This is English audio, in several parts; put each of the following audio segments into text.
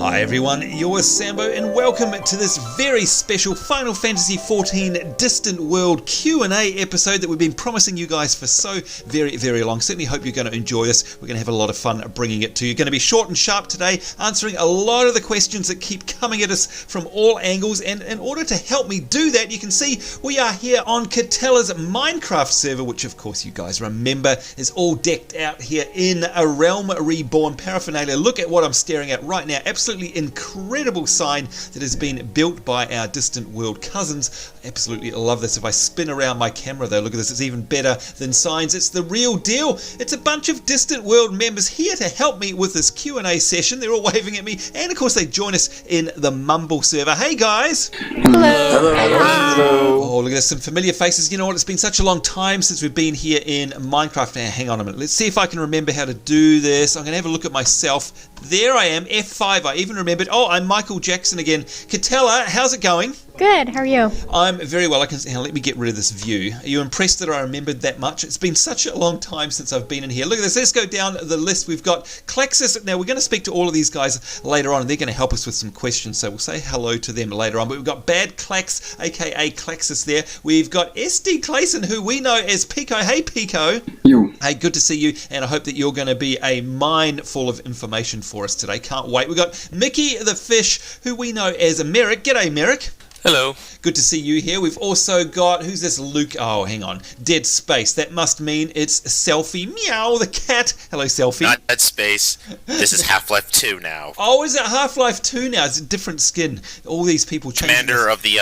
Hi everyone, you're Sambo and welcome to this very special Final Fantasy XIV Distant World Q&A episode that we've been promising you guys for so very long. Certainly hope you're going to enjoy this. We're going to have a lot of fun bringing it to you. Going to be short and sharp today, answering a lot of the questions that keep coming at us from all angles, and in order to help me do that, you can see we are here on Catella's Minecraft server, which of course you guys remember is all decked out here in A Realm Reborn paraphernalia. Look at what I'm staring at right now. Absolutely incredible sign that has been built by our Distant World cousins. I absolutely love this. If I spin around my camera though, look at this, it's even better than signs. It's the real deal. It's a bunch of Distant World members here to help me with this Q&A session. They're all waving at me, and of course they join us in the Mumble server. Hey guys! Hello! Hello! Oh, look at this, some familiar faces. You know what, it's been such a long time since we've been here in Minecraft. Now, hang on a minute, let's see if I can remember how to do this. I'm going to have a look at myself. There I am, F5, I even remembered. Oh, I'm Michael Jackson again. Catella, how's it going? Good, how are you? I'm very well. Let me get rid of this view. Are you impressed that I remembered that much? It's been such a long time since I've been in here. Look at this. Let's go down the list. We've got Klaxis. Now, we're going to speak to all of these guys later on, and they're going to help us with some questions, so we'll say hello to them later on. But we've got Bad Klax, a.k.a. Klaxis there. We've got SD Clayson, who we know as Pico. Hey, Pico. You. Hey, good to see you, and I hope that you're going to be a mine full of information for us today. Can't wait. We've got Mickey the Fish, who we know as Merrick. G'day, Merrick. Hello. Good to see you here. We've also got, who's this Luke? Oh, hang on. Dead Space. That must mean it's Selfie. Meow, the cat. Hello, Selfie. Not Dead Space. This is Half-Life 2 now. Oh, is it Half-Life 2 now? It's a different skin. All these people changing. Commander of the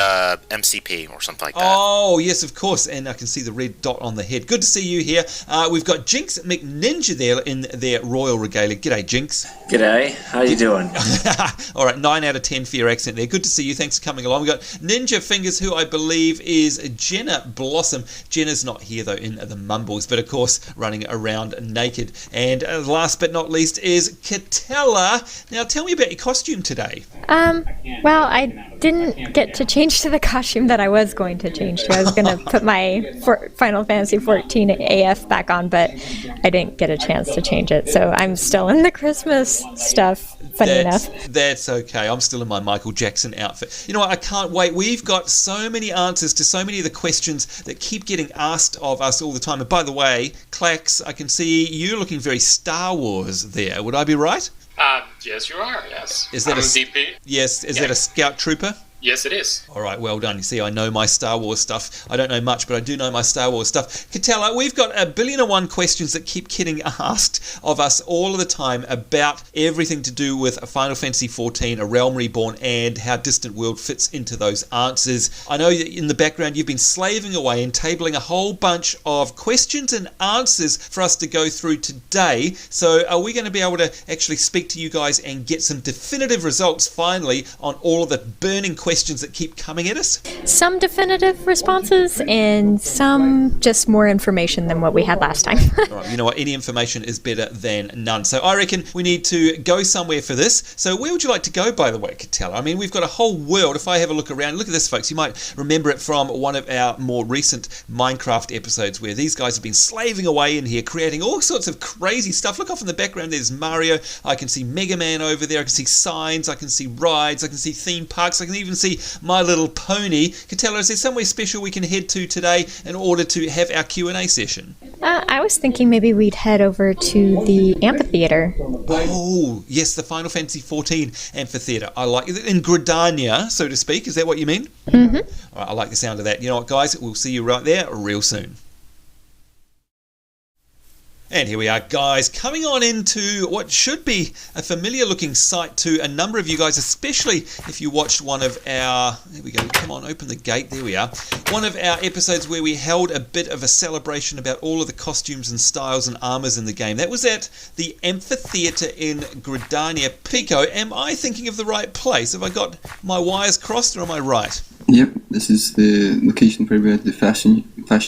MCP or something like that. Oh, yes, of course. And I can see the red dot on the head. Good to see you here. We've got Jinx McNinja there in their royal regalia. G'day, Jinx. G'day. How you doing? All right, 9 out of 10 for your accent there. Good to see you. Thanks for coming along. We've got Ninja Fingers, who I believe is Jenna Blossom. Jenna's not here, though, in the Mumbles, but, of course, running around naked. And last but not least is Catella. Now, tell me about your costume today. Well, I didn't get to change to the costume that I was going to change to. I was going to put my Final Fantasy XIV AF back on, but I didn't get a chance to change it. So I'm still in the Christmas stuff, funny enough. That's okay. I'm still in my Michael Jackson outfit. You know what? I can't wait. We've got so many answers to so many of the questions that keep getting asked of us all the time. And by the way, Klax, I can see you looking very Star Wars there. Would I be right? Yes, you are, yes. Is that I'm a DP. Yes, is that a scout trooper? Yes, it is. All right, well done. You see, I know my Star Wars stuff. I don't know much, but I do know my Star Wars stuff. Catella, we've got 1,000,001 questions that keep getting asked of us all of the time about everything to do with Final Fantasy XIV, A Realm Reborn, and how Distant World fits into those answers. I know that in the background you've been slaving away and tabling a whole bunch of questions and answers for us to go through today. So are we going to be able to actually speak to you guys and get some definitive results finally on all of the burning questions that keep coming at us? Some definitive responses and some just more information than what we had last time. All right, you know what? Any information is better than none. So I reckon we need to go somewhere for this. So where would you like to go, by the way, Catella? I mean, we've got a whole world. If I have a look around, look at this, folks. You might remember it from one of our more recent Minecraft episodes where these guys have been slaving away in here, creating all sorts of crazy stuff. Look off in the background. There's Mario. I can see Mega Man over there. I can see signs. I can see rides. I can see theme parks. I can even see My Little Pony. Catella, is there somewhere special we can head to today in order to have our Q&A session? I was thinking maybe we'd head over to the amphitheater. Oh, yes, the Final Fantasy XIV amphitheater. I like it. In Gridania, so to speak. Is that what you mean? Mm-hmm. All right, I like the sound of that. You know what, guys? We'll see you right there real soon. And here we are, guys, coming on into what should be a familiar looking sight to a number of you guys, especially if you watched one of our, there we go, come on, open the gate, there we are, one of our episodes where we held a bit of a celebration about all of the costumes and styles and armors in the game. That was at the amphitheater in Gridania. Pico, am I thinking of the right place? Have I got my wires crossed or am I right? Yep, this is the location where we had the fashion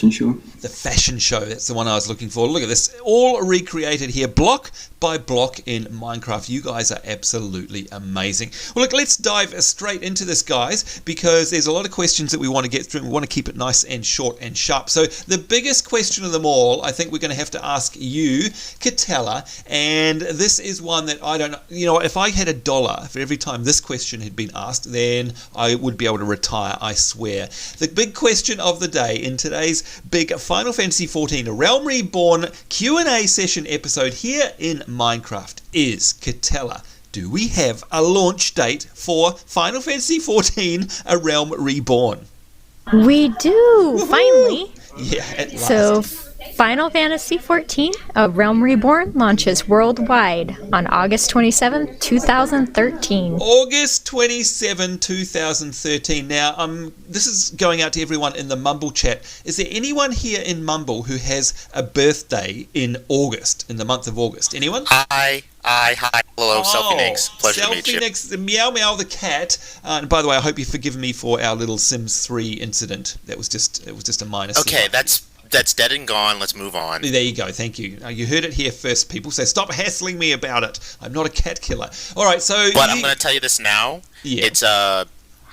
show. The fashion show, that's the one I was looking for. Look at this, all recreated here, block by block in Minecraft. You guys are absolutely amazing. Well, look, let's dive straight into this, guys, because there's a lot of questions that we want to get through, and we want to keep it nice and short and sharp. So the biggest question of them all, I think we're going to have to ask you, Katella, and this is one that I don't know. You know, if I had $1 for every time this question had been asked, then I would be able to retire, I swear. The big question of the day in today's big Final Fantasy XIV A Realm Reborn Q&A session episode here in Minecraft is, Katella, do we have a launch date for Final Fantasy XIV A Realm Reborn? We do, Woohoo! Finally. Yeah, at last. So, Final Fantasy XIV A Realm Reborn launches worldwide on August 27, 2013. August 27, 2013. Now, this is going out to everyone in the Mumble chat. Is there anyone here in Mumble who has a birthday in August, in the month of August? Anyone? Hi. Hello, Selfie-Nix. Pleasure to meet you. Selfie-Nix, the Meow Meow the cat. And by the way, I hope you forgive me for our little Sims 3 incident. It was just a minor. Okay, that's dead and gone. Let's move on. There you go. Thank you. You heard it here first, people. So stop hassling me about it. I'm not a cat killer. All right. So, but I'm going to tell you this now. Yeah. It's how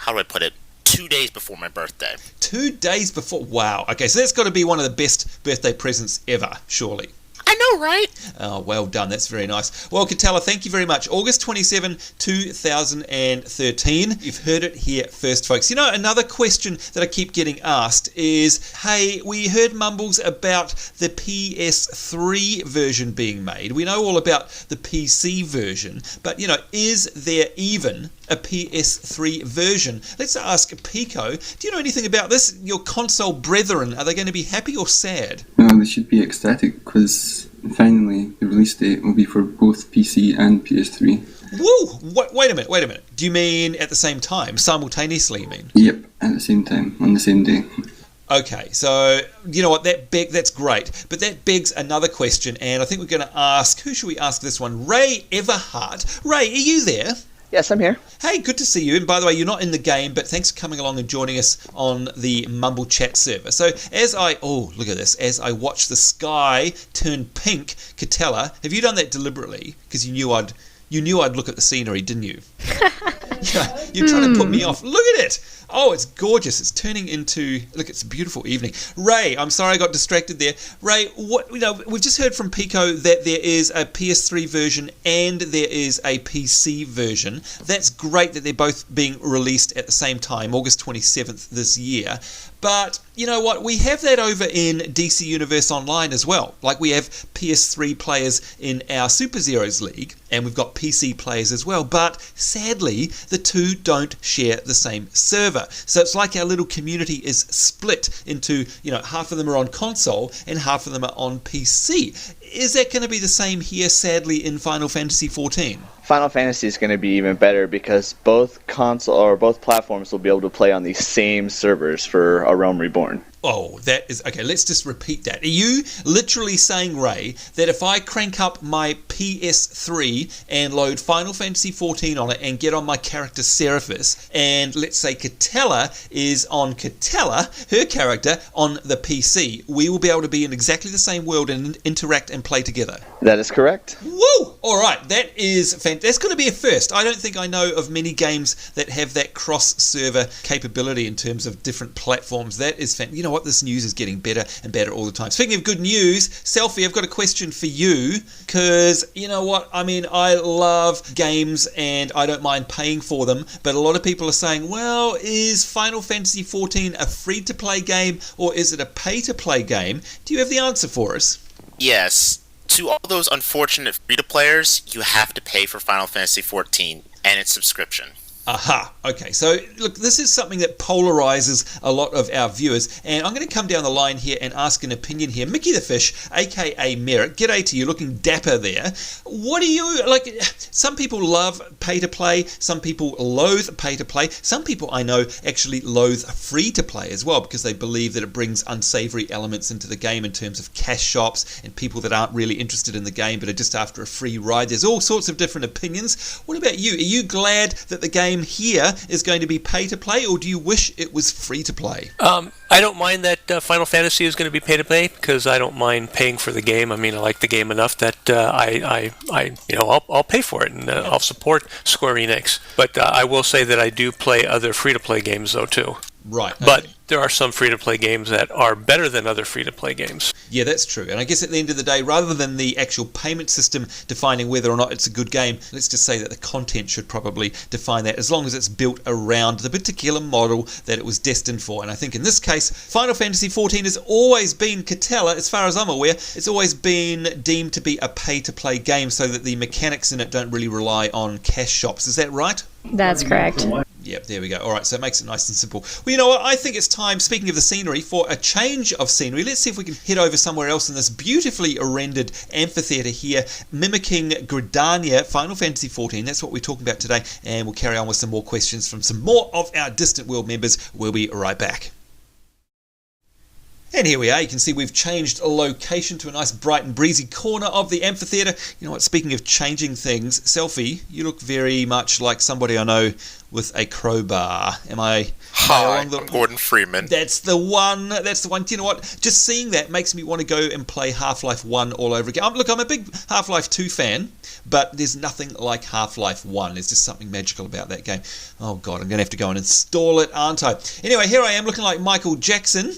do I put it? 2 days before my birthday. 2 days before. Wow. Okay. So that's got to be one of the best birthday presents ever, surely. I know, right? Oh, well done. That's very nice. Well, Katella, thank you very much. August 27, 2013. You've heard it here first, folks. You know, another question that I keep getting asked is, hey, we heard mumbles about the PS3 version being made. We know all about the PC version, but, you know, is there even a PS3 version? Let's ask Pico. Do you know anything about this? Your console brethren, are they going to be happy or sad? No, they should be ecstatic because finally the release date will be for both PC and PS3. Woo! Wait a minute. Do you mean at the same time? Simultaneously, you mean? Yep, at the same time, on the same day. Okay, so you know what? That's great, but that begs another question, and I think we're going to ask. Who should we ask this one? Ray Everhart. Ray, are you there? Yes, I'm here. Hey, good to see you. And by the way, you're not in the game, but thanks for coming along and joining us on the Mumble chat server. So as I watch the sky turn pink, Katella, have you done that deliberately? Because you knew I'd look at the scenery, didn't you? Yeah, you're trying to put me off. Look at it. Oh, it's gorgeous. It's turning into... Look, it's a beautiful evening. Ray, I'm sorry I got distracted there. Ray, we've just heard from Pico that there is a PS3 version and there is a PC version. That's great that they're both being released at the same time, August 27th this year. But you know what? We have that over in DC Universe Online as well. Like we have PS3 players in our Super Zeros League, and we've got PC players as well. But sadly, the two don't share the same server. So it's like our little community is split into, half of them are on console and half of them are on PC. Is that going to be the same here, sadly, in Final Fantasy XIV? Final Fantasy is going to be even better because both platforms will be able to play on the same servers for A Realm Reborn. Oh, that is... Okay, let's just repeat that. Are you literally saying, Ray, that if I crank up my PS3 and load Final Fantasy XIV on it and get on my character Seraphis, and let's say Katella is on her character, on the PC, we will be able to be in exactly the same world and interact and play together? That is correct. Woo! All right, that is fantastic. That's going to be a first. I don't think I know of many games that have that cross-server capability in terms of different platforms. That is fantastic. You know what? This news is getting better and better all the time. Speaking of good news, Selfie, I've got a question for you, because you know what? I mean, I love games and I don't mind paying for them, but a lot of people are saying, well, is Final Fantasy XIV a free-to-play game or is it a pay-to-play game? Do you have the answer for us? Yes. To all those unfortunate free-to-players, you have to pay for Final Fantasy XIV and its subscription. Aha, okay, so look, this is something that polarizes a lot of our viewers, and I'm going to come down the line here and ask an opinion here. Mickey the Fish, aka Merritt, g'day to you, looking dapper there. What do you, some people love pay-to-play, some people loathe pay-to-play, some people I know actually loathe free-to-play as well, because they believe that it brings unsavory elements into the game in terms of cash shops and people that aren't really interested in the game but are just after a free ride. There's all sorts of different opinions. What about you? Are you glad that the game game here is going to be pay to play, or do you wish it was free to play? I don't mind that Final Fantasy is going to be pay to play because I don't mind paying for the game. I mean, I like the game enough that I'll pay for it and I'll support Square Enix. But I will say that I do play other free to play games though too. Right. Okay. But there are some free-to-play games that are better than other free-to-play games. Yeah, that's true. And I guess at the end of the day, rather than the actual payment system defining whether or not it's a good game, let's just say that the content should probably define that, as long as it's built around the particular model that it was destined for. And I think in this case, Final Fantasy XIV has always been, Catella, as far as I'm aware, it's always been deemed to be a pay-to-play game so that the mechanics in it don't really rely on cash shops. Is that right? That's correct. Yep, there we go. All right, so it makes it nice and simple. Well, you know what? I think it's time, speaking of the scenery, for a change of scenery. Let's see if we can head over somewhere else in this beautifully rendered amphitheatre here, mimicking Gridania, Final Fantasy XIV. That's what we're talking about today, and we'll carry on with some more questions from some more of our Distant World members. We'll be right back. And here we are. You can see we've changed location to a nice bright and breezy corner of the amphitheatre. You know what, speaking of changing things, Selfie, you look very much like somebody I know with a crowbar. Am I... Hi, Gordon Freeman. That's the one. That's the one. Do you know what? Just seeing that makes me want to go and play Half-Life 1 all over again. Look, I'm a big Half-Life 2 fan, but there's nothing like Half-Life 1. There's just something magical about that game. Oh, God, I'm going to have to go and install it, aren't I? Anyway, here I am looking like Michael Jackson.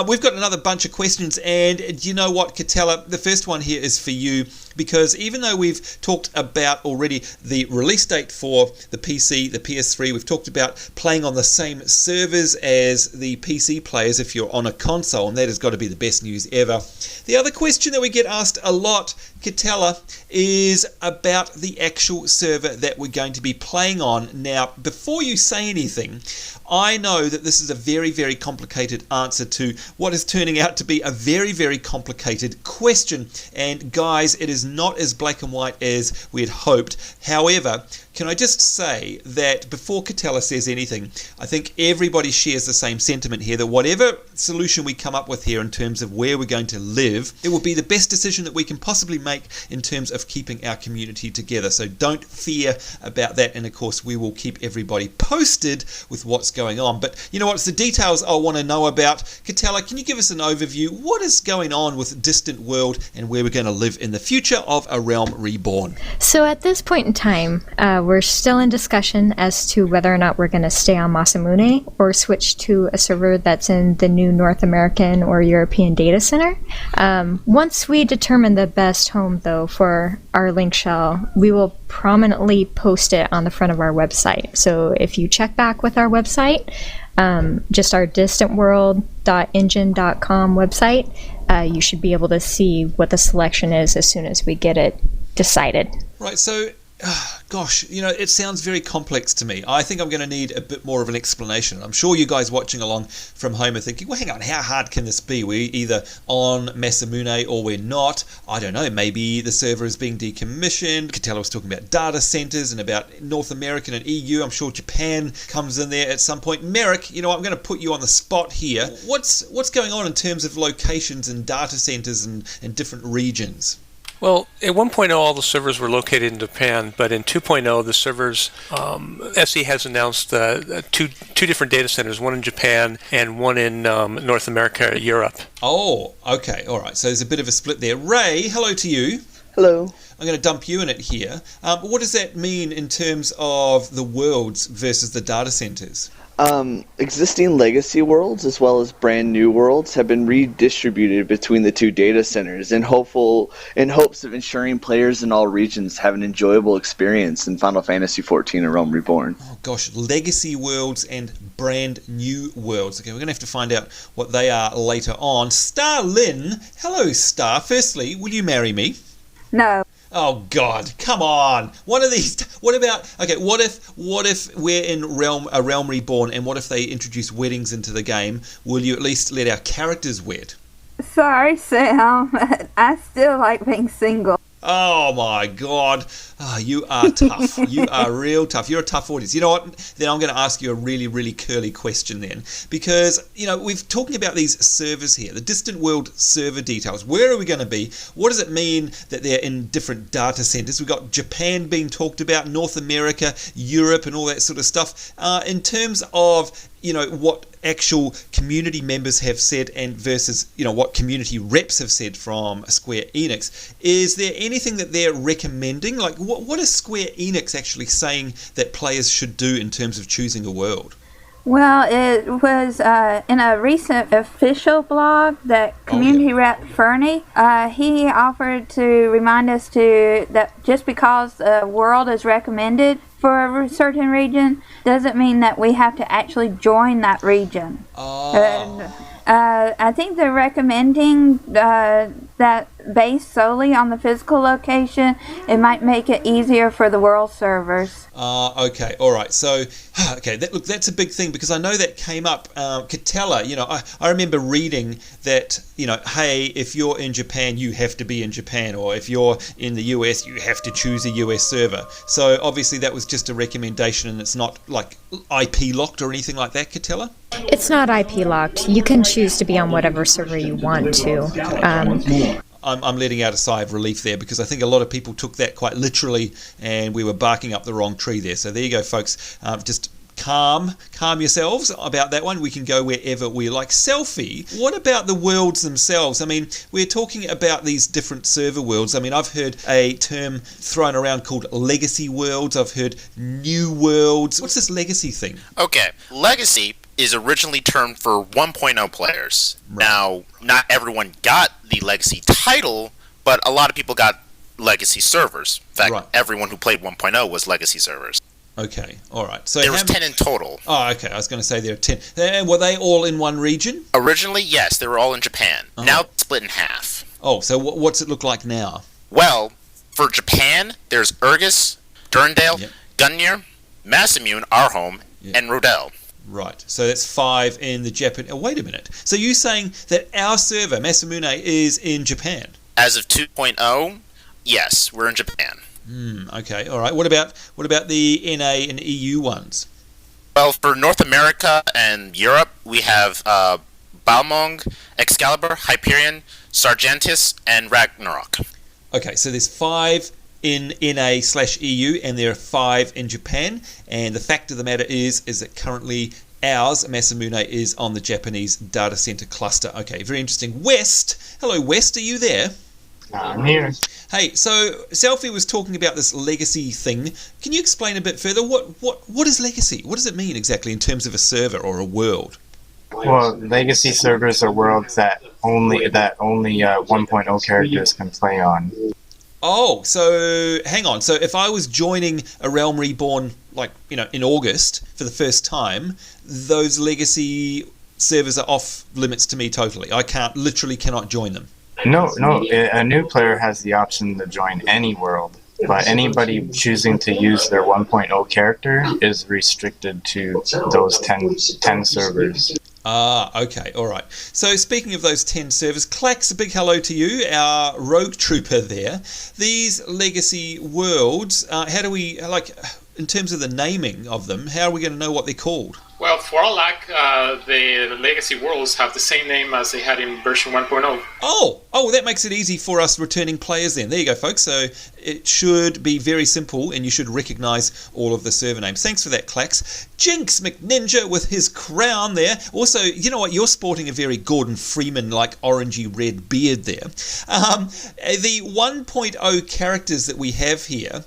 We've got another bunch of questions, and do you know what, Catella? The first one here is for you, because even though we've talked about already the release date for the PC, the PS3, we've talked about playing on the same servers as the PC players if you're on a console, and that has got to be the best news ever. The other question that we get asked a lot, Catella, is about the actual server that we're going to be playing on. Now, before you say anything, I know that this is a very, very complicated answer to what is turning out to be a very, very complicated question. And guys, it is not as black and white as we had hoped. However, can I just say that before Catella says anything, I think everybody shares the same sentiment here, that whatever solution we come up with here in terms of where we're going to live, it will be the best decision that we can possibly make in terms of keeping our community together. So don't fear about that, and of course we will keep everybody posted with what's going on. But you know what, it's the details I want to know about. Catella, can you give us an overview? What is going on with Distant World and where we're going to live in the future of A Realm Reborn? So at this point in time, we're still in discussion as to whether or not we're going to stay on Masamune or switch to a server that's in the new North American or European data center. Once we determine the best home, though, for our link shell, we will prominently post it on the front of our website. So if you check back with our website, just our distantworld.engine.com website, you should be able to see what the selection is as soon as we get it decided. Right, so gosh, you know, it sounds very complex to me. I think I'm going to need a bit more of an explanation. I'm sure you guys watching along from home are thinking, well, hang on, how hard can this be? We're either on Masamune or we're not. I don't know, maybe the server is being decommissioned. Catella was talking about data centers and about North American and EU. I'm sure Japan comes in there at some point. Merrick, you know, I'm going to put you on the spot here. What's going on in terms of locations and data centers and different regions? Well, at 1.0, all the servers were located in Japan, but in 2.0, the servers, SE has announced two different data centers, one in Japan and one in North America, Europe. Oh, okay, all right. So there's a bit of a split there. Ray, hello to you. Hello. I'm going to dump you in it here. What does that mean in terms of the worlds versus the data centers? Existing legacy worlds as well as brand new worlds have been redistributed between the two data centers in hopes of ensuring players in all regions have an enjoyable experience in Final Fantasy XIV A Realm Reborn. Oh gosh, legacy worlds and brand new worlds. Okay, we're going to have to find out what they are later on. Star Lynn, hello Star. Firstly, will you marry me? No. Oh God, come on! One of these. What about? Okay, what if we're in A Realm Reborn, and what if they introduce weddings into the game? Will you at least let our characters wed? Sorry, Sam. I still like being single. Oh my God. Oh, you are tough. You are real tough. You're a tough audience. You know what? Then I'm going to ask you a really, really curly question then. Because, we've talking about these servers here, the Distant World server details. Where are we going to be? What does it mean that they're in different data centers? We've got Japan being talked about, North America, Europe, and all that sort of stuff. In terms of, what actual community members have said and versus, what community reps have said from Square Enix, is there anything that they're recommending? Like, what is Square Enix actually saying that players should do in terms of choosing a world? Well, it was in a recent official blog that community rep Fernie, he offered to remind us that just because a world is recommended for a certain region doesn't mean that we have to actually join that region. I think they're recommending that based solely on the physical location, it might make it easier for the world servers. Okay, all right. So, that's a big thing because I know that came up. Catella, I remember reading that, hey, if you're in Japan, you have to be in Japan, or if you're in the US, you have to choose a US server. So obviously that was just a recommendation, and it's not like IP locked or anything like that, Catella? It's not IP locked. You can choose to be on whatever server you want to. I'm letting out a sigh of relief there because I think a lot of people took that quite literally and we were barking up the wrong tree there. So there you go, folks. Just calm yourselves about that one. We can go wherever we like. Selfie, what about the worlds themselves? I mean, we're talking about these different server worlds. I mean, I've heard a term thrown around called legacy worlds. I've heard new worlds. What's this legacy thing? Okay, legacy is originally termed for 1.0 players. Right. Now, not everyone got the legacy title, but a lot of people got legacy servers. In fact, everyone who played 1.0 was legacy servers. Okay, all right. So there was 10 in total. Oh, okay. I was going to say there are 10. And were they all in one region? Originally, yes. They were all in Japan. Oh. Now it's split in half. Oh, so what's it look like now? Well, for Japan, there's Urgus, Durndale, Gungnir, Masamune, our home, and Rodel. Right, so that's 5 in the Japan. Oh, wait a minute. So you're saying that our server, Masamune, is in Japan? As of 2.0, yes, we're in Japan. Okay, all right. What about the NA and EU ones? Well, for North America and Europe, we have Balmong, Excalibur, Hyperion, Sargentis, and Ragnarok. Okay, so there's 5 in NA/EU, and there are 5 in Japan. And the fact of the matter is that currently ours, Masamune, is on the Japanese data center cluster. Okay, very interesting. West, hello West, are you there? I'm here. Hey, so Selfie was talking about this legacy thing. Can you explain a bit further? What is legacy? What does it mean exactly in terms of a server or a world? Well, legacy servers are worlds that only 1.0 characters can play on. Oh, so hang on. So if I was joining A Realm Reborn, in August for the first time, those legacy servers are off limits to me totally. I literally cannot join them. No. A new player has the option to join any world, but anybody choosing to use their 1.0 character is restricted to those 10 servers. Okay, all right. So speaking of those 10 servers, Clax, a big hello to you, our rogue trooper there. These legacy worlds, how do we, in terms of the naming of them, how are we going to know what they're called? Well, for all luck, the legacy worlds have the same name as they had in version 1.0. Oh, well, that makes it easy for us returning players then. There you go, folks. So it should be very simple, and you should recognize all of the server names. Thanks for that, Clax. Jinx McNinja with his crown there. Also, you know what? You're sporting a very Gordon Freeman-like orangey red beard there. The 1.0 characters that we have here,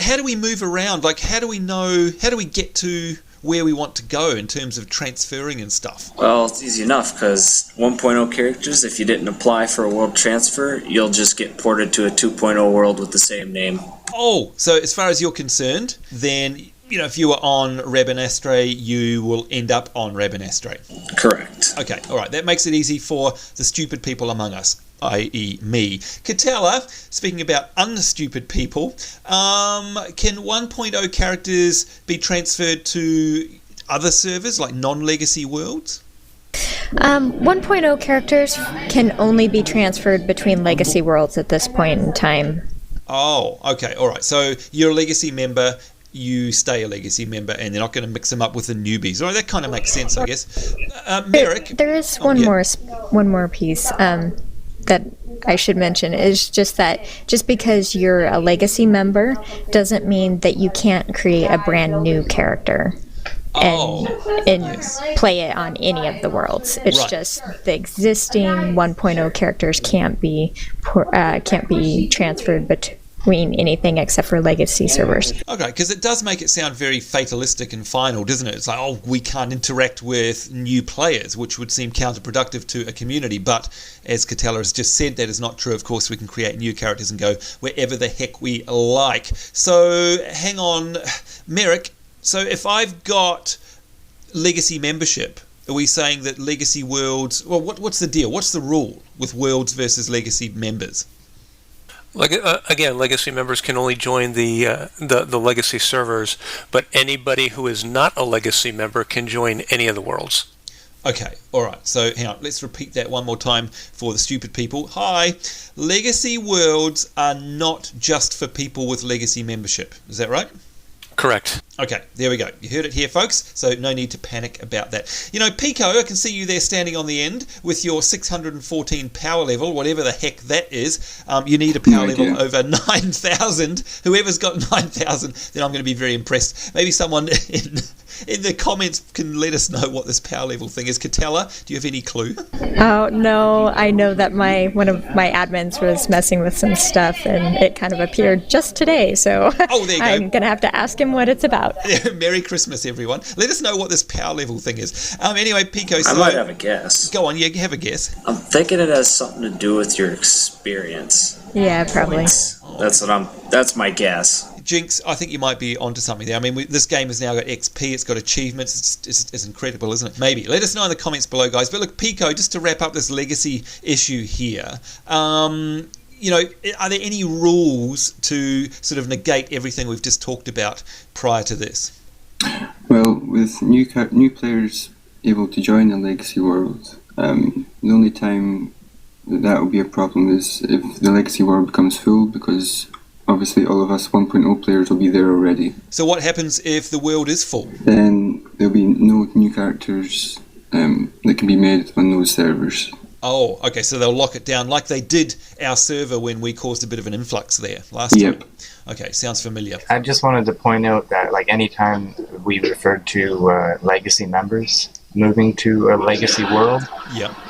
how do we move around? How do we get to where we want to go in terms of transferring and stuff? Well, it's easy enough because 1.0 characters, if you didn't apply for a world transfer, you'll just get ported to a 2.0 world with the same name. Oh, so as far as you're concerned, then, if you were on Rabanastre, you will end up on Rabanastre. Correct. Okay, all right. That makes it easy for the stupid people among us, i.e. me. Catella, speaking about unstupid people, can 1.0 characters be transferred to other servers, like non-legacy worlds? 1.0 characters can only be transferred between legacy worlds at this point in time. Oh, okay, all right. So you're a legacy member, you stay a legacy member, and they're not going to mix them up with the newbies. All right, that kind of makes sense, I guess. Merrick? There is one more piece that I should mention, is just that just because you're a legacy member doesn't mean that you can't create a brand new character and play it on any of the worlds. It's just the existing 1.0 characters can't be transferred between anything except for legacy servers. Okay, because it does make it sound very fatalistic and final, doesn't it? It's like, oh, we can't interact with new players, which would seem counterproductive to a community. But as Catella has just said, that is not true. Of course, we can create new characters and go wherever the heck we like. So, hang on, Merrick. So if I've got legacy membership, are we saying that legacy worlds... Well, what's the deal? What's the rule with worlds versus legacy members? Again, legacy members can only join the legacy servers, but anybody who is not a legacy member can join any of the worlds. Okay, all right. So hang on. Let's repeat that one more time for the stupid people. Hi. Legacy worlds are not just for people with legacy membership. Is that right? Correct. Okay, there we go. You heard it here, folks, so no need to panic about that. You know, Pico, I can see you there standing on the end with your 614 power level, whatever the heck that is. You need a power level over 9,000. Whoever's got 9,000, then I'm going to be very impressed. Maybe someone in the comments can let us know what this power level thing is. Catella, do you have any clue? Oh, no. I know that one of my admins was messing with some stuff, and it kind of appeared just today, so there you go. I'm going to have to ask him what it's about. Merry Christmas, everyone. Let us know what this power level thing is. Anyway, Pico... I might have a guess. Go on, have a guess. I'm thinking it has something to do with your experience. Yeah, probably. That's my guess. Jinx, I think you might be onto something there. I mean, this game has now got XP, it's got achievements, it's incredible, isn't it? Maybe. Let us know in the comments below, guys. But look, Pico, just to wrap up this legacy issue here, you know, are there any rules to sort of negate everything we've just talked about prior to this? Well, with new players able to join a legacy world, the only time that will be a problem is if the legacy world becomes full, because obviously all of us 1.0 players will be there already. So what happens if the world is full? Then there'll be no new characters that can be made on those servers. Oh, okay, so they'll lock it down like they did our server when we caused a bit of an influx there last time. Okay, sounds familiar. I just wanted to point out that anytime we referred to legacy members moving to a legacy world,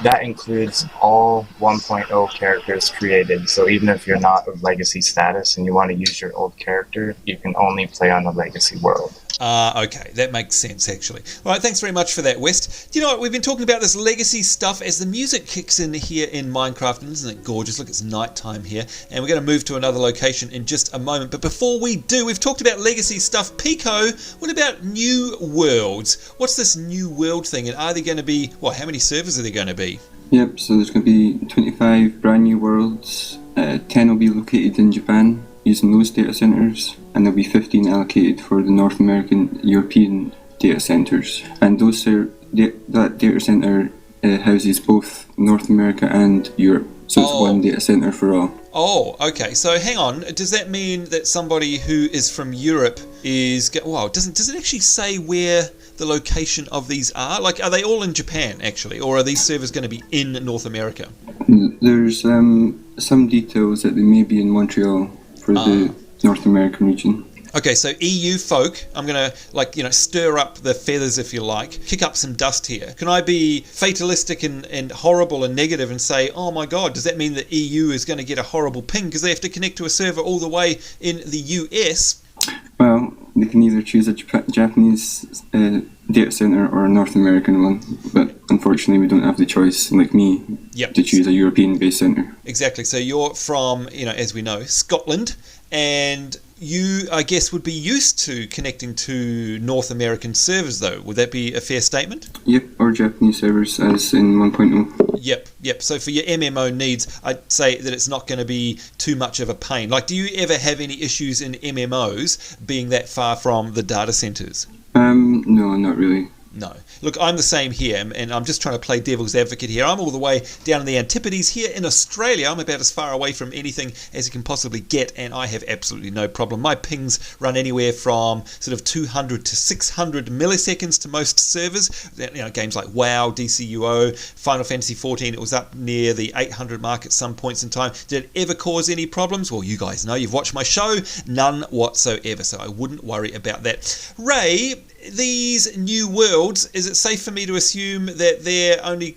that includes all 1.0 characters created. So even if you're not of legacy status and you want to use your old character, you can only play on a legacy world. Okay, that makes sense actually. All right, thanks very much for that, West. Do you know what, we've been talking about this legacy stuff as the music kicks in here in Minecraft, and isn't it gorgeous? Look, it's nighttime here, and we're going to move to another location in just a moment. But before we do, we've talked about legacy stuff. Pico, what about new worlds? What's this new world thing, and are there going to be, how many servers are there going to be? Yep, so there's going to be 25 brand new worlds. 10 will be located in Japan using those data centers, and there'll be 15 allocated for the North American, European data centers. And that data center houses both North America and Europe, so it's one data center for all. Oh, okay. So hang on. Does that mean that somebody who is from Europe is... does it actually say where the location of these are? Like, are they all in Japan, actually? Or are these servers going to be in North America? There's some details that they may be in Montreal for the North American region. Okay, so EU folk, I'm going to, stir up the feathers, if you like, kick up some dust here. Can I be fatalistic and horrible and negative and say, oh my God, does that mean that EU is going to get a horrible ping because they have to connect to a server all the way in the US? Well, they can either choose a Japanese data center or a North American one, but unfortunately we don't have the choice, like me, to choose a European-based center. Exactly. So you're from, as we know, Scotland, and you, I guess, would be used to connecting to North American servers, though. Would that be a fair statement? Yep, or Japanese servers, as in 1.0. Yep. So for your MMO needs, I'd say that it's not going to be too much of a pain. Like, do you ever have any issues in MMOs being that far from the data centers? No, not really. No. Look, I'm the same here, and I'm just trying to play devil's advocate here. I'm all the way down in the Antipodes here in Australia. I'm about as far away from anything as you can possibly get, and I have absolutely no problem. My pings run anywhere from sort of 200 to 600 milliseconds to most servers. Games like WoW, DCUO, Final Fantasy XIV, it was up near the 800 mark at some points in time. Did it ever cause any problems? Well, you guys know, you've watched my show. None whatsoever, so I wouldn't worry about that. Ray, these new worlds, is it safe for me to assume that they're only,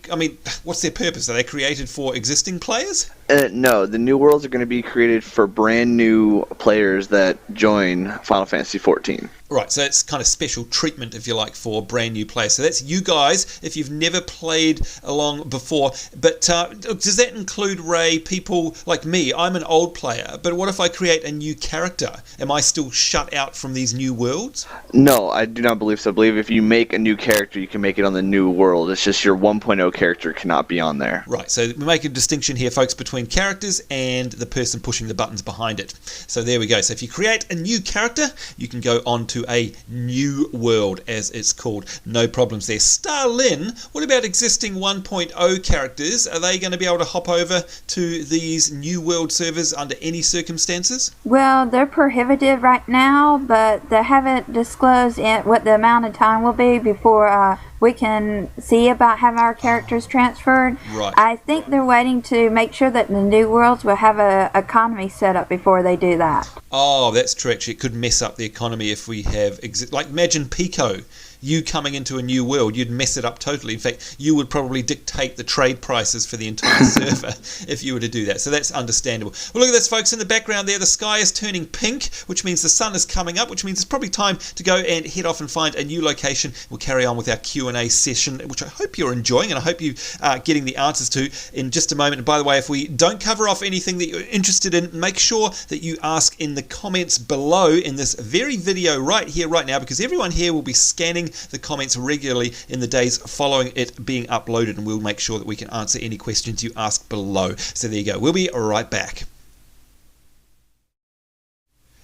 what's their purpose? Are they created for existing players? No, the new worlds are going to be created for brand new players that join Final Fantasy XIV. Right, so it's kind of special treatment, if you like, for brand new players. So that's you guys, if you've never played along before. But does that include, Ray, people like me? I'm an old player, but what if I create a new character? Am I still shut out from these new worlds? No, I do not believe so. I believe if you make a new character, you can make it on the new world. It's just your 1.0 character cannot be on there. Right, so we make a distinction here, folks, between characters and the person pushing the buttons behind it. So there we go. So if you create a new character, you can go on to a new world, as it's called. No problems there. Starlin, what about existing 1.0 characters? Are they going to be able to hop over to these new world servers under any circumstances? Well, they're prohibited right now, but they haven't disclosed what the amount of time will be before we can see about having our characters transferred. Right. I think they're waiting to make sure that the new worlds will have a economy set up before they do that. Oh, that's true. Actually, it could mess up the economy if we have... like, imagine Pico. You coming into a new world, you'd mess it up totally. In fact, you would probably dictate the trade prices for the entire server if you were to do that. So that's understandable. Well, look at this, folks. In the background there, the sky is turning pink, which means the sun is coming up, which means it's probably time to go and head off and find a new location. We'll carry on with our Q&A session, which I hope you're enjoying, and I hope you are getting the answers to in just a moment. And by the way, if we don't cover off anything that you're interested in, make sure that you ask in the comments below in this very video right here, right now, because everyone here will be scanning the comments regularly in the days following it being uploaded, and we'll make sure that we can answer any questions you ask below. So there you go. We'll be right back.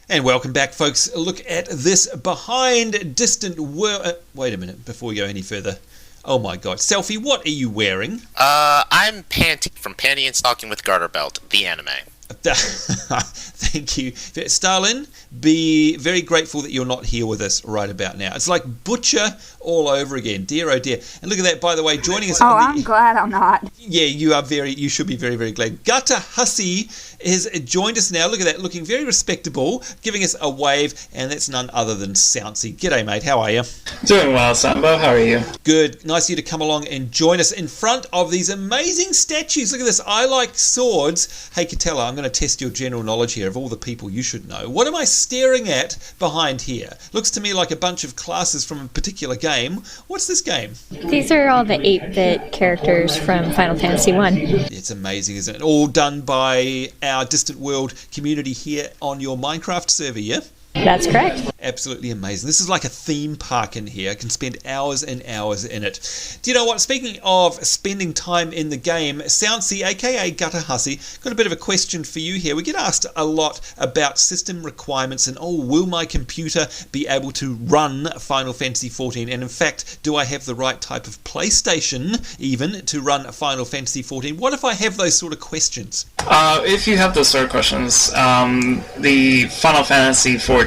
And welcome back, folks. Look at this behind distant world. Wait a minute before we go any further. Oh my god. Selfie, what are you wearing? I'm Panty from Panty and Stocking with Garter Belt, the anime. Thank you. Starlin, be very grateful that you're not here with us right about now. It's like Butcher all over again. Dear, oh dear. And look at that, by the way, joining us. I'm glad I'm not. Yeah, you should be very, very glad. Gutta Hussey has joined us now. Look at that, looking very respectable, giving us a wave, and that's none other than Soundsy. G'day, mate. How are you? Doing well, Sambo. How are you? Good. Nice of you to come along and join us in front of these amazing statues. Look at this. I like swords. Hey, Katella, I'm going to test your general knowledge here of all the people you should know. What am I staring at behind here? Looks to me like a bunch of classes from a particular game. What's this game? These are all the 8-bit characters from Final Fantasy I. It's amazing, isn't it? All done by our Distant World community here on your Minecraft server, yeah? That's correct. Absolutely amazing. This is like a theme park in here. I can spend hours and hours in it. Do you know what? Speaking of spending time in the game, Soundsy, aka Gutta Hussey, got a bit of a question for you here. We get asked a lot about system requirements and, will my computer be able to run Final Fantasy XIV? And in fact, do I have the right type of PlayStation even to run Final Fantasy XIV? What if I have those sort of questions? If you have those sort of questions, the Final Fantasy XIV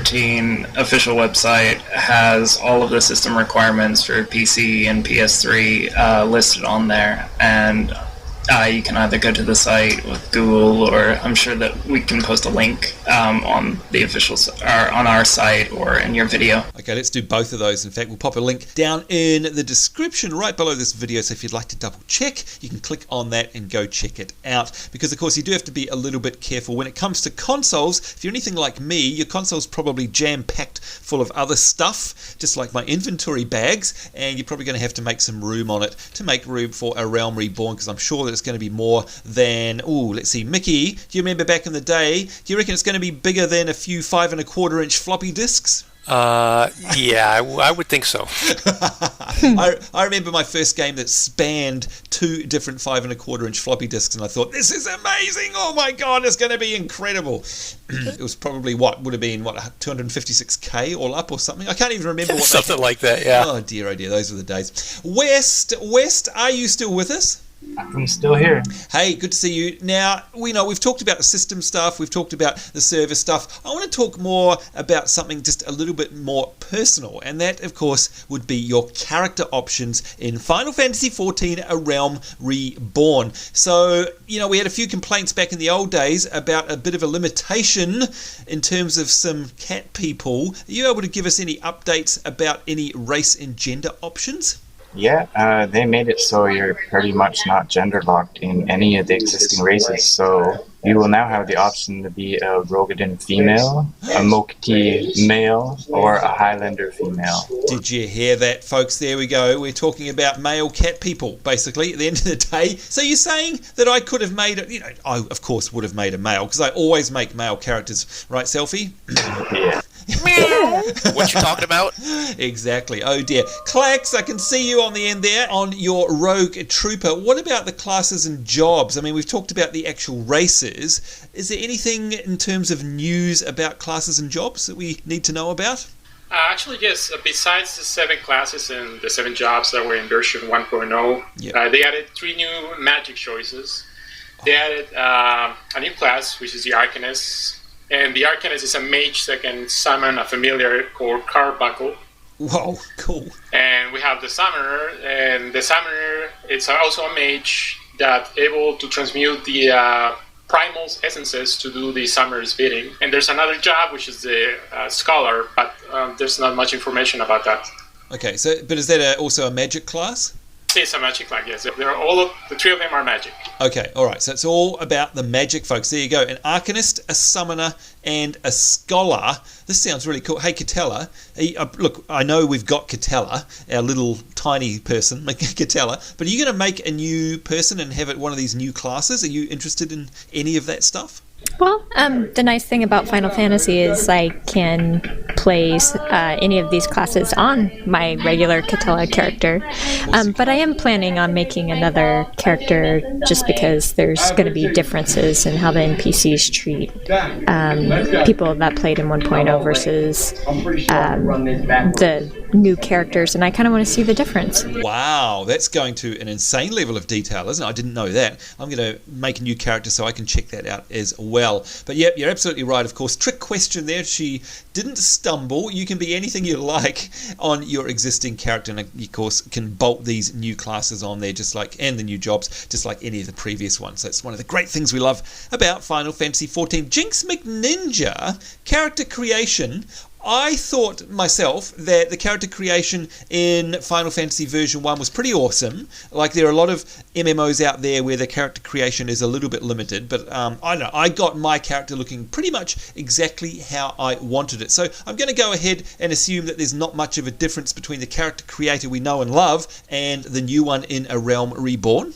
official website has all of the system requirements for PC and PS3 listed on there, and you can either go to the site with Google, or I'm sure that we can post a link on the official or on our site or in your video. Okay, let's do both of those. In fact, we'll pop a link down in the description right below this video, so if you'd like to double check, you can click on that and go check it out. Because of course you do have to be a little bit careful when it comes to consoles. If you're anything like me, your console's probably jam-packed full of other stuff, just like my inventory bags, and you're probably going to have to make some room on it to make room for A Realm Reborn, because I'm sure that it's going to be more than, let's see, Mickey, do you remember back in the day, do you reckon it's going to be bigger than a few 5 1/4 inch floppy disks? Yeah, I would think so. I remember my first game that spanned 2 different 5 1/4 inch floppy disks, and I thought, this is amazing! Oh my god, it's going to be incredible! It was probably would have been 256k all up or something. I can't even remember what something like that. Yeah. Oh dear, those were the days. West, are you still with us? I'm still here. Hey, good to see you. Now, we've talked about the system stuff, we've talked about the server stuff. I want to talk more about something just a little bit more personal, and that, of course, would be your character options in Final Fantasy XIV A Realm Reborn. So, we had a few complaints back in the old days about a bit of a limitation in terms of some cat people. Are you able to give us any updates about any race and gender options? Yeah, they made it so you're pretty much not gender locked in any of the existing races. So you will now have the option to be a Rogadin female, a Miqo'te male, or a Highlander female. Did you hear that, folks? There we go. We're talking about male cat people, basically, at the end of the day. So you're saying that I could have made it, I, of course, would have made a male, because I always make male characters, right, Selfie? Yeah. What you talking about? Exactly. Oh dear. Clax, I can see you on the end there on your rogue trooper. What about the classes and jobs? I mean, we've talked about the actual races. Is there anything in terms of news about classes and jobs that we need to know about? Actually, yes. Besides the 7 classes and the 7 jobs that were in version 1.0, yep. They added 3 new magic choices. They added a new class, which is the Arcanist. And the Arcanist is a mage that can summon a familiar called Carbuncle. Whoa, cool. And we have the Summoner, and the Summoner is also a mage that's able to transmute the Primal's essences to do the Summoner's bidding. And there's another job, which is the Scholar, but there's not much information about that. Okay, but is that also a magic class? It's a magic class, yes. The 3 of them are magic. Okay, all right. So it's all about the magic, folks. There you go. An Arcanist, a Summoner, and a Scholar. This sounds really cool. Hey, Catella. Look, I know we've got Catella, our little tiny person, like Catella. But are you going to make a new person and have it one of these new classes? Are you interested in any of that stuff? Well, the nice thing about Final Fantasy is I can place any of these classes on my regular Catella character, but I am planning on making another character just because there's going to be differences in how the NPCs treat people that played in 1.0 versus the new characters, and I kind of want to see the difference. Wow, that's going to an insane level of detail, isn't it? I didn't know that. I'm going to make a new character so I can check that out as well. But yep, you're absolutely right, of course. Trick question there. She didn't stumble. You can be anything you like on your existing character, and of course can bolt these new classes on there and the new jobs just like any of the previous ones. So it's one of the great things we love about Final Fantasy XIV. Jinx McNinja, character creation. I thought myself that the character creation in Final Fantasy version 1 was pretty awesome. Like, there are a lot of MMOs out there where the character creation is a little bit limited, but I don't know, I got my character looking pretty much exactly how I wanted it. So I'm going to go ahead and assume that there's not much of a difference between the character creator we know and love and the new one in A Realm Reborn.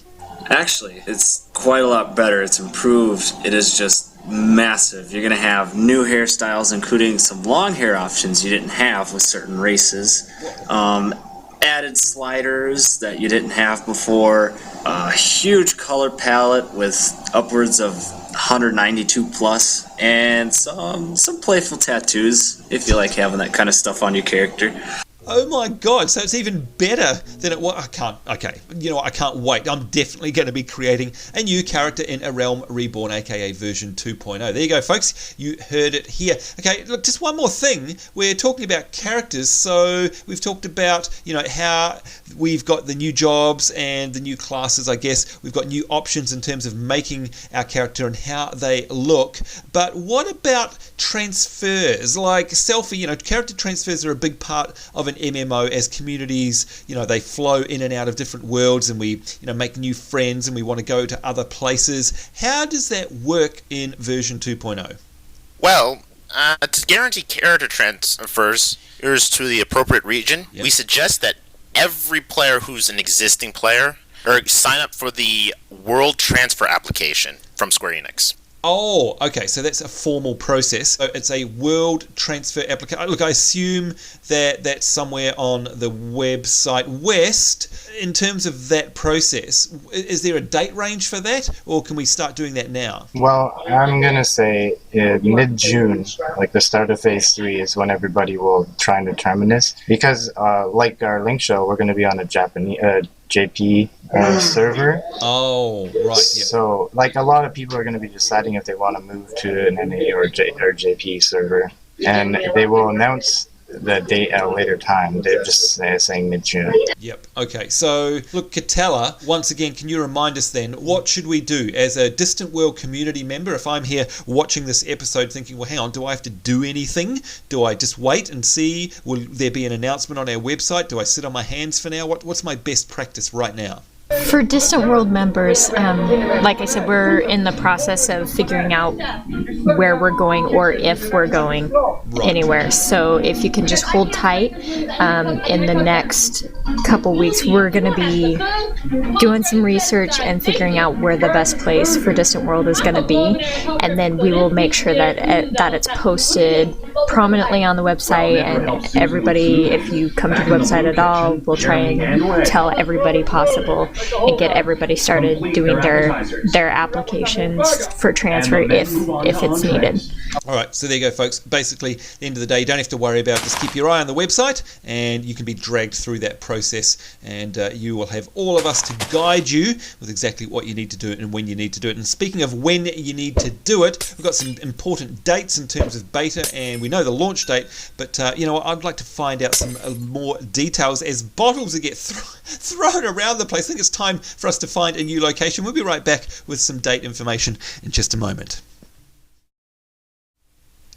Actually, it's quite a lot better. It's improved. It is just massive. You're going to have new hairstyles, including some long hair options you didn't have with certain races. Added sliders that you didn't have before. A huge color palette with upwards of 192 plus, and some playful tattoos if you like having that kind of stuff on your character. Oh my god, so it's even better than it was. I can't wait. I'm definitely going to be creating a new character in A Realm Reborn, aka version 2.0. There you go, folks. You heard it here. Okay, look, just one more thing. We're talking about characters, so we've talked about, how we've got the new jobs and the new classes, I guess. We've got new options in terms of making our character and how they look. But what about transfers? Like Selfie, character transfers are a big part of an MMO as communities, they flow in and out of different worlds, and we, make new friends, and we want to go to other places. How does that work in version 2.0? Well, to guarantee character transfers to the appropriate region, we suggest that every player who's an existing player or sign up for the World Transfer application from Square Enix. Oh, okay, so that's a formal process. So it's a world transfer application. Look, I assume that that's somewhere on the website. West, in terms of that process, is there a date range for that, or can we start doing that now? Well, I'm going to say mid-June, like the start of Phase 3 is when everybody will try and determine this. Because like our Link show, we're going to be on a Japanese... JP server. Oh, right. Yeah. So, like, a lot of people are going to be deciding if they want to move to an NA or JP server, and they will announce the date at a later time. They're just saying mid-June. Yep. Okay. So, look, Katella, once again, can you remind us then, what should we do as a Distant World community member? If I'm here watching this episode thinking, well, hang on, do I have to do anything? Do I just wait and see? Will there be an announcement on our website? Do I sit on my hands for now? What's my best practice right now? For Distant World members, like I said, we're in the process of figuring out where we're going or if we're going anywhere. So if you can just hold tight, in the next couple weeks, we're going to be doing some research and figuring out where the best place for Distant World is going to be. And then we will make sure that it's posted prominently on the website, and everybody, if you come to the website at all, we'll try and tell everybody possible and get everybody started doing their applications for transfer if it's needed. All right, so there you go, folks. Basically, at the end of the day, you don't have to worry about it. Just keep your eye on the website, and you can be dragged through that process, and you will have all of us to guide you with exactly what you need to do and when you need to do it. And speaking of when you need to do it, we've got some important dates in terms of beta, and we know the launch date, but I'd like to find out some more details as bottles get thrown around the place. I think it's time for us to find a new location. We'll be right back with some date information in just a moment.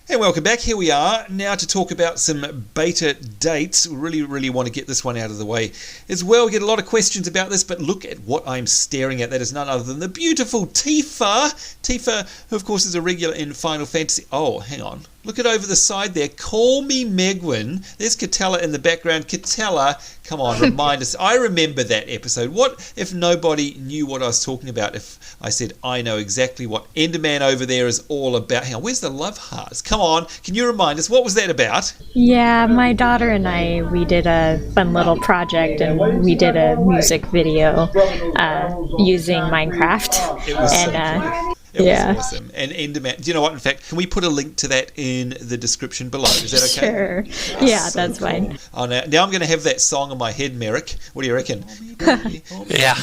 And welcome back. Here we are now to talk about some beta dates. We really want to get this one out of the way as well. We get a lot of questions about this, but look at what I'm staring at. That is none other than the beautiful Tifa. Tifa, who of course is a regular in Final Fantasy. Oh, hang on. Look at over the side there. Call me Megwin. There's Katella in the background. Katella, come on, remind us. I remember that episode. What if nobody knew what I was talking about? If I said, I know exactly what Enderman over there is all about. Hang on, where's the love hearts? Come on, can you remind us? What was that about? Yeah, my daughter and I, we did a fun little project, and we did a music video using Minecraft. It was It was awesome. And Enderman, do you know what? In fact, can we put a link to that in the description below? Is that okay? Sure. Yeah, so that's fine. Oh, now I'm going to have that song in my head, Merrick. What do you reckon? Yeah.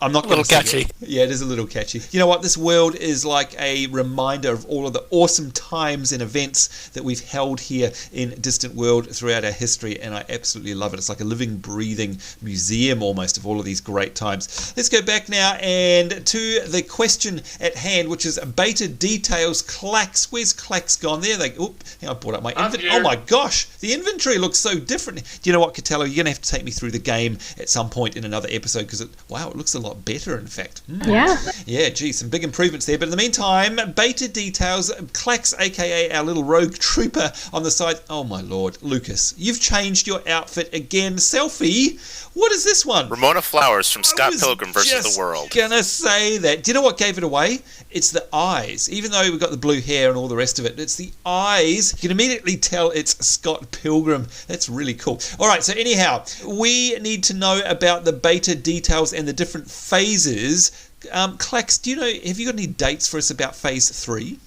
I'm not a little catchy. Yeah, it is a little catchy. You know what? This world is like a reminder of all of the awesome times and events that we've held here in Distant World throughout our history, and I absolutely love it. It's like a living, breathing museum almost of all of these great times. Let's go back now and to the question at hand, which is beta details. Clax. Where's Clax gone? There they go. I brought up my inventory. Oh my gosh, the inventory looks so different. Do you know what, Katella? You're going to have to take me through the game at some point in another episode, because it looks a lot better, in fact. Yeah, geez, some big improvements there. But in the meantime, beta details. Clax, aka our little rogue trooper on the side. Oh my lord, Lucas, you've changed your outfit again. Selfie. What is this one? Ramona Flowers from Scott Pilgrim vs. the World. Gonna say that. Do you know what gave it away? It's the eyes. Even though we've got the blue hair and all the rest of it, it's the eyes. You can immediately tell it's Scott Pilgrim. That's really cool. All right, so anyhow, we need to know about the beta details and the different phases. Clax, do you know, have you got any dates for us about Phase 3?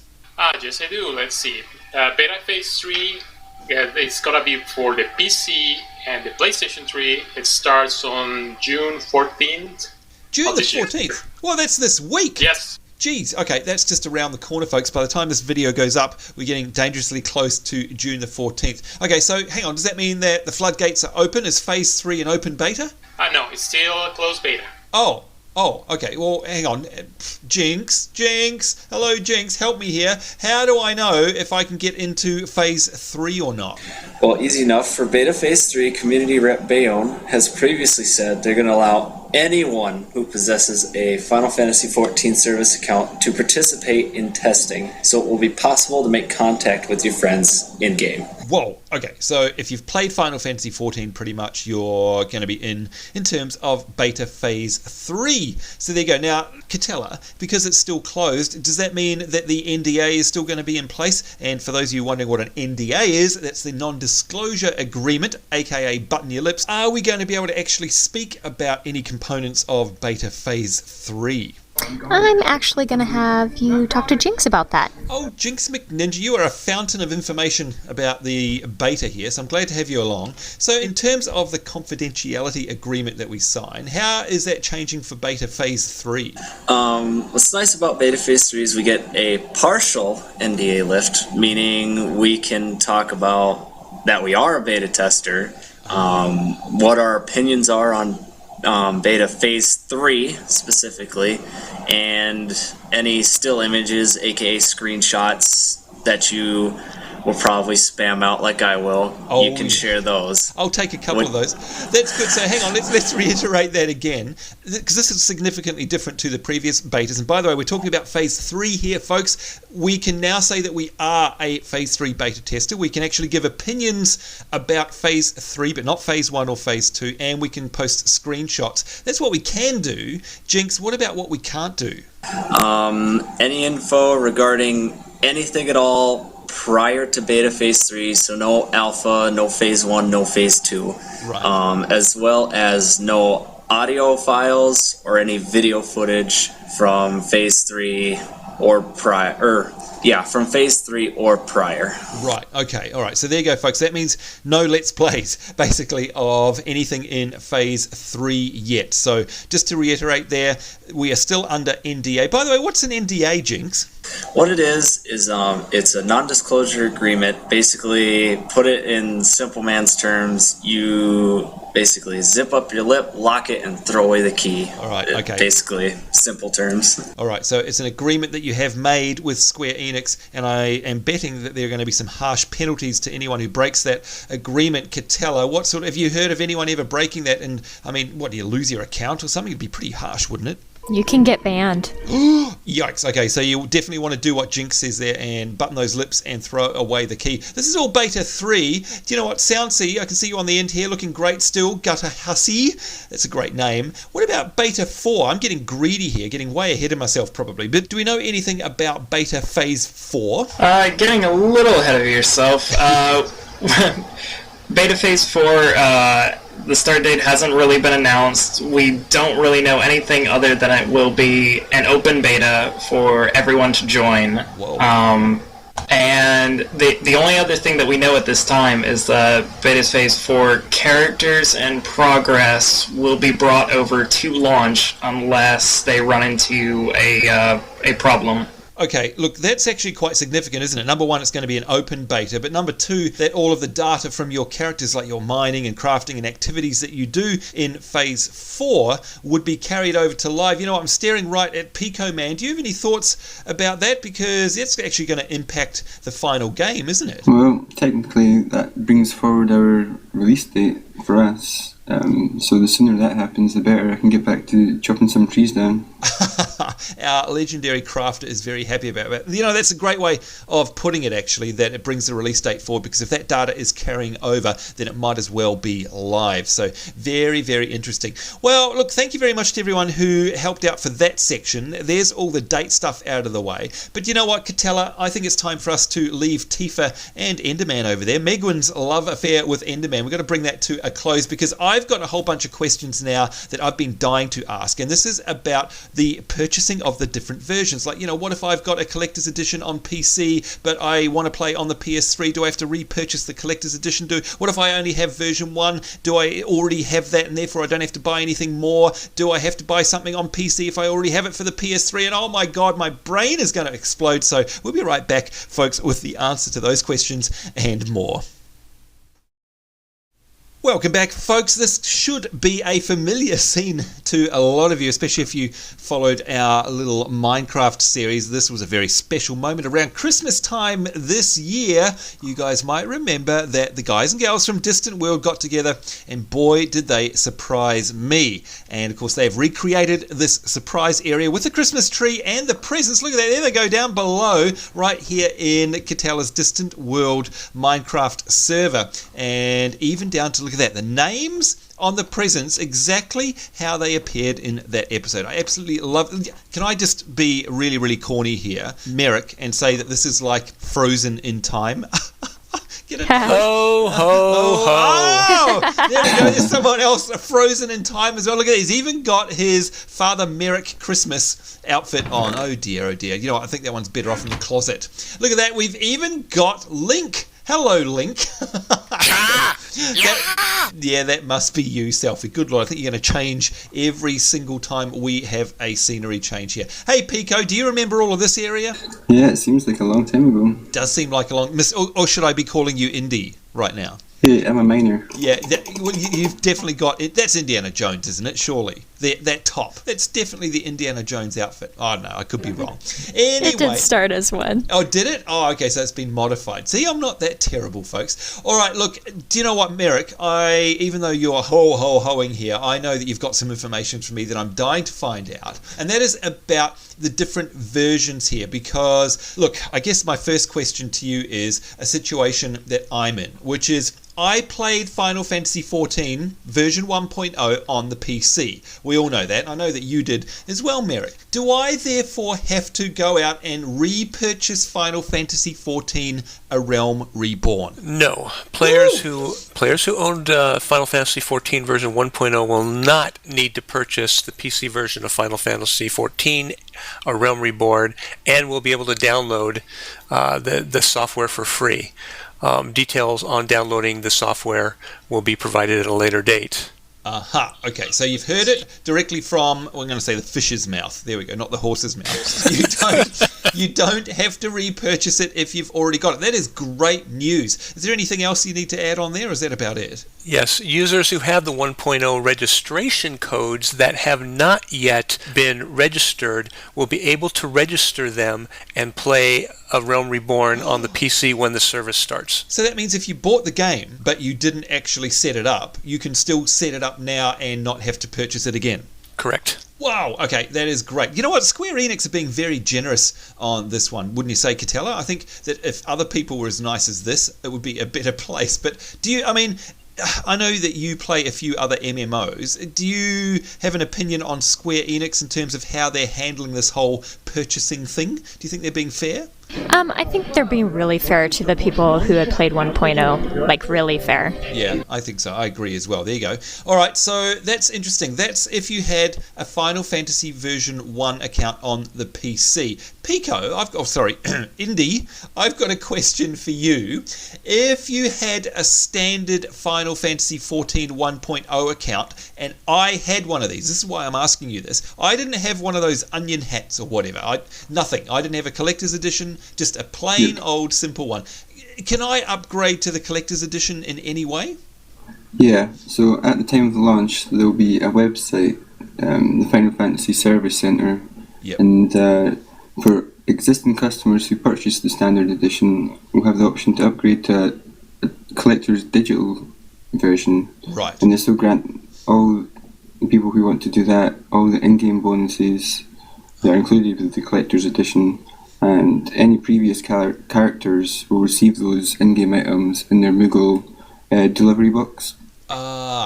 Yes, I do. Let's see. Beta Phase 3, it's going to be for the PC and the PlayStation 3. It starts on June 14th. June the 14th? Well, that's this week. Yes. Geez, okay, that's just around the corner, folks. By the time this video goes up, we're getting dangerously close to June the 14th. Okay, so hang on, does that mean that the floodgates are open? Is Phase 3 an open beta? No, it's still a closed beta. Oh, okay, well, hang on. Jinx, hello Jinx, help me here. How do I know if I can get into Phase 3 or not? Well, easy enough. For Beta Phase 3, Community Rep Bayonne has previously said they're going to allow anyone who possesses a Final Fantasy XIV service account to participate in testing, so it will be possible to make contact with your friends in-game. Whoa, okay, so if you've played Final Fantasy XIV, pretty much you're going to be in terms of beta phase 3. So there you go. Now, Catella, because it's still closed, does that mean that the NDA is still going to be in place? And for those of you wondering what an NDA is, that's the non-disclosure agreement, aka button your lips. Are we going to be able to actually speak about any components of beta phase 3? I'm actually going to have you talk to Jinx about that. Oh, Jinx McNinja, you are a fountain of information about the beta here, so I'm glad to have you along. So in terms of the confidentiality agreement that we sign, how is that changing for beta phase 3? What's nice about beta phase 3 is we get a partial NDA lift, meaning we can talk about that we are a beta tester, what our opinions are on beta phase 3 specifically, and any still images, aka screenshots, that you will probably spam out like I will. You can share those. I'll take a couple of those. That's good. So hang on, let's reiterate that again, because this is significantly different to the previous betas. And by the way, we're talking about phase 3 here, folks. We can now say that we are a phase 3 beta tester. We can actually give opinions about phase 3, but not phase 1 or phase 2, and we can post screenshots. That's what we can do. Jinx, what about what we can't do? Any info regarding anything at all prior to beta phase 3, so no alpha, no phase 1, no phase 2, right. As well as no audio files or any video footage from phase 3 or prior, from phase 3 or prior. Right, okay, all right. So there you go, folks. That means no Let's Plays, basically, of anything in phase 3 yet. So just to reiterate there, we are still under NDA. By the way, what's an NDA, Jinx? What it is it's a non-disclosure agreement. Basically, put it in simple man's terms, you basically zip up your lip, lock it, and throw away the key. All right, okay. Basically, simple terms. All right, so it's an agreement that you have made with Square Enix, and I am betting that there are going to be some harsh penalties to anyone who breaks that agreement. Catella, have you heard of anyone ever breaking that? And I mean, what, do you lose your account or something? It'd be pretty harsh, wouldn't it? You can get banned. Yikes. Okay, so you definitely want to do what Jinx says there and button those lips and throw away the key. This is all beta 3. Do you know what? Soundsea, I can see you on the end here looking great still. Gutter Hussy. That's a great name. What about beta 4? I'm getting greedy here, getting way ahead of myself probably. But do we know anything about beta phase 4? Getting a little ahead of yourself. Beta phase 4, the start date hasn't really been announced. We don't really know anything other than it will be an open beta for everyone to join. Whoa. And the only other thing that we know at this time is that beta phase 4 characters and progress will be brought over to launch unless they run into a problem. Okay, look, that's actually quite significant, isn't it? Number one, it's going to be an open beta, but number two, that all of the data from your characters, like your mining and crafting and activities that you do in phase 4, would be carried over to live. You know what, I'm staring right at Pico, man. Do you have any thoughts about that? Because it's actually going to impact the final game, isn't it? Well, technically, that brings forward our release date for us. So the sooner that happens, the better. I can get back to chopping some trees down. Our legendary crafter is very happy about that. You know, that's a great way of putting it, actually, that it brings the release date forward, because if that data is carrying over, then it might as well be live. So very, very interesting. Well, look, thank you very much to everyone who helped out for that section. There's all the date stuff out of the way. But you know what, Catella, I think it's time for us to leave Tifa and Enderman over there. Megwin's love affair with Enderman, we've got to bring that to a close, because I've got a whole bunch of questions now that I've been dying to ask, and this is about the purchasing of the different versions. Like, you know, what if I've got a collector's edition on PC, but I want to play on the PS3? Do I have to repurchase the collector's edition? What if I only have version 1? Do I already have that and therefore I don't have to buy anything more? Do I have to buy something on PC if I already have it for the PS3? And oh my god, my brain is going to explode. So we'll be right back, folks, with the answer to those questions and more. Welcome back, folks. This should be a familiar scene to a lot of you, especially if you followed our little Minecraft series. This was a very special moment around Christmas time this year. You guys might remember that the guys and gals from Distant World got together, and boy, did they surprise me. And of course, they've recreated this surprise area with the Christmas tree and the presents. Look at that. There they go down below, right here in Catala's Distant World Minecraft server. And even down to, look at that, the names on the presents, exactly how they appeared in that episode. I absolutely love it. Can I just be really, really corny here, Merrick, and say that this is like Frozen in time? Get it? Ho, ho, ho. Oh, there we go. There's someone else frozen in time as well. Look at that. He's even got his Father Merrick Christmas outfit on. Oh, dear, oh, dear. You know what? I think that one's better off in the closet. Look at that. We've even got Link. Hello, Link. That must be you, Selfie. Good Lord, I think you're going to change every single time we have a scenery change here. Hey, Pico, do you remember all of this area? Yeah, it seems like a long time ago. Does seem like a long... Or should I be calling you Indy right now? Hey, I'm a miner. Yeah, you've definitely got it. That's Indiana Jones, isn't it? Surely. That top. That's definitely the Indiana Jones outfit. Oh, no, I could be wrong. Anyway. It did start as one. Oh, did it? Oh, okay, so it's been modified. See, I'm not that terrible, folks. All right, look, do you know what, Merrick? Even though you're ho-ho-hoing here, I know that you've got some information for me that I'm dying to find out. And that is about the different versions here. Because, look, I guess my first question to you is a situation that I'm in, which is... I played Final Fantasy XIV version 1.0 on the PC. We all know that. I know that you did as well, Merrick. Do I therefore have to go out and repurchase Final Fantasy XIV A Realm Reborn? No. Players who owned Final Fantasy XIV version 1.0 will not need to purchase the PC version of Final Fantasy XIV A Realm Reborn, and will be able to download the software for free. Details on downloading the software will be provided at a later date. Aha, okay, so you've heard it directly from, we're going to say the fish's mouth. There we go, not the horse's mouth. You don't have to repurchase it if you've already got it. That is great news. Is there anything else you need to add on there, or is that about it? Yes, users who have the 1.0 registration codes that have not yet been registered will be able to register them and play A Realm Reborn on the PC when the service starts. So that means if you bought the game, but you didn't actually set it up, you can still set it up now and not have to purchase it again. Correct. Wow, okay, that is great. You know what? Square Enix are being very generous on this one, wouldn't you say, Catella? I think that if other people were as nice as this, it would be a better place. But I know that you play a few other MMOs. Do you have an opinion on Square Enix in terms of how they're handling this whole purchasing thing? Do you think they're being fair? I think they're being really fair to the people who had played 1.0, like really fair. Yeah, I think so. I agree as well. There you go. All right, so that's interesting. That's if you had a Final Fantasy version 1 account on the PC. Pico, Indy, I've got a question for you. If you had a standard Final Fantasy XIV 1.0 account and I had one of these, this is why I'm asking you this. I didn't have one of those onion hats or whatever. Nothing. I didn't have a collector's edition. Just a plain old simple one. Can I upgrade to the collector's edition in any way? Yeah, so at the time of the launch there will be a website, the Final Fantasy Service Centre, and for existing customers who purchase the standard edition will have the option to upgrade to a collector's digital version. Right. And this will grant all the people who want to do that all the in-game bonuses that are included with the collector's edition. And any previous characters will receive those in-game items in their Moogle delivery box.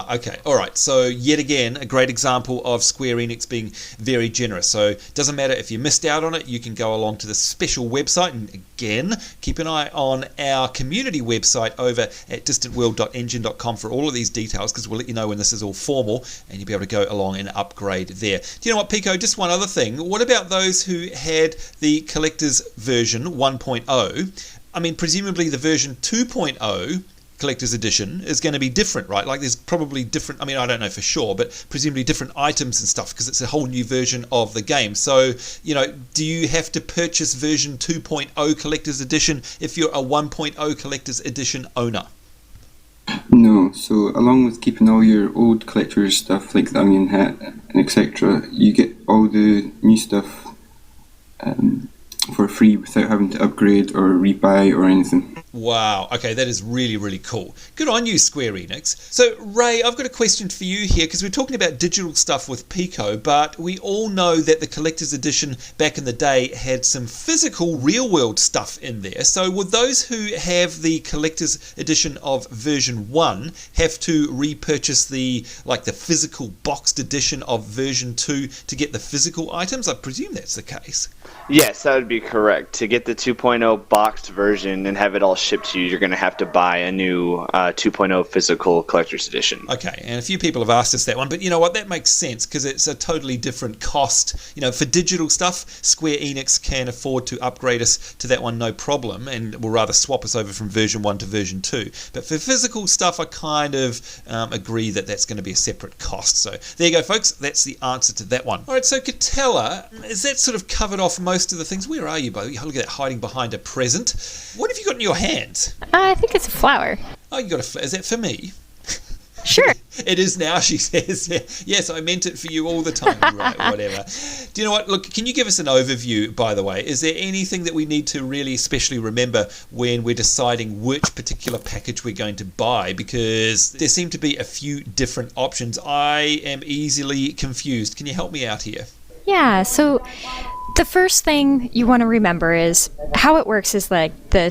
Okay. All right. So yet again, a great example of Square Enix being very generous. So it doesn't matter if you missed out on it, you can go along to the special website. And again, keep an eye on our community website over at distantworld.engine.com for all of these details, because we'll let you know when this is all formal and you'll be able to go along and upgrade there. Do you know what, Pico? Just one other thing. What about those who had the collector's version 1.0? I mean, presumably the version 2.0 collector's edition is going to be different, right? Like there's probably different, I don't know for sure, but presumably different items and stuff because it's a whole new version of the game. So, do you have to purchase version 2.0 collector's edition if you're a 1.0 collector's edition owner? No, so along with keeping all your old collector's stuff like the onion hat and etc., you get all the new stuff for free without having to upgrade or rebuy or anything. Wow, okay, that is really, really cool. Good on you, Square Enix. So, Ray, I've got a question for you here, because we're talking about digital stuff with Pico, but we all know that the Collector's Edition back in the day had some physical, real-world stuff in there. So would those who have the Collector's Edition of version 1 have to repurchase the physical boxed edition of version 2 to get the physical items? I presume that's the case. Yes, that would be correct. To get the 2.0 boxed version and have it all shipped to you, you're going to have to buy a new 2.0 physical collector's edition. Okay, and a few people have asked us that one, but you know what, that makes sense because it's a totally different cost. You know, for digital stuff, Square Enix can afford to upgrade us to that one no problem, and will rather swap us over from version 1 to version 2. But for physical stuff, I kind of agree that that's going to be a separate cost. So there you go, folks, that's the answer to that one. All right, so Catella, is that sort of covered off most of the things? Where are you, buddy? Look at that, hiding behind a present. What have you got in your hands? I think it's a flower. Oh, you got a is that for me? Sure. It is now, she says. Yes, I meant it for you all the time. Right, whatever. Do you know what? Look, can you give us an overview, by the way? Is there anything that we need to really especially remember when we're deciding which particular package we're going to buy? Because there seem to be a few different options. I am easily confused. Can you help me out here? Yeah, so the first thing you want to remember is how it works is like the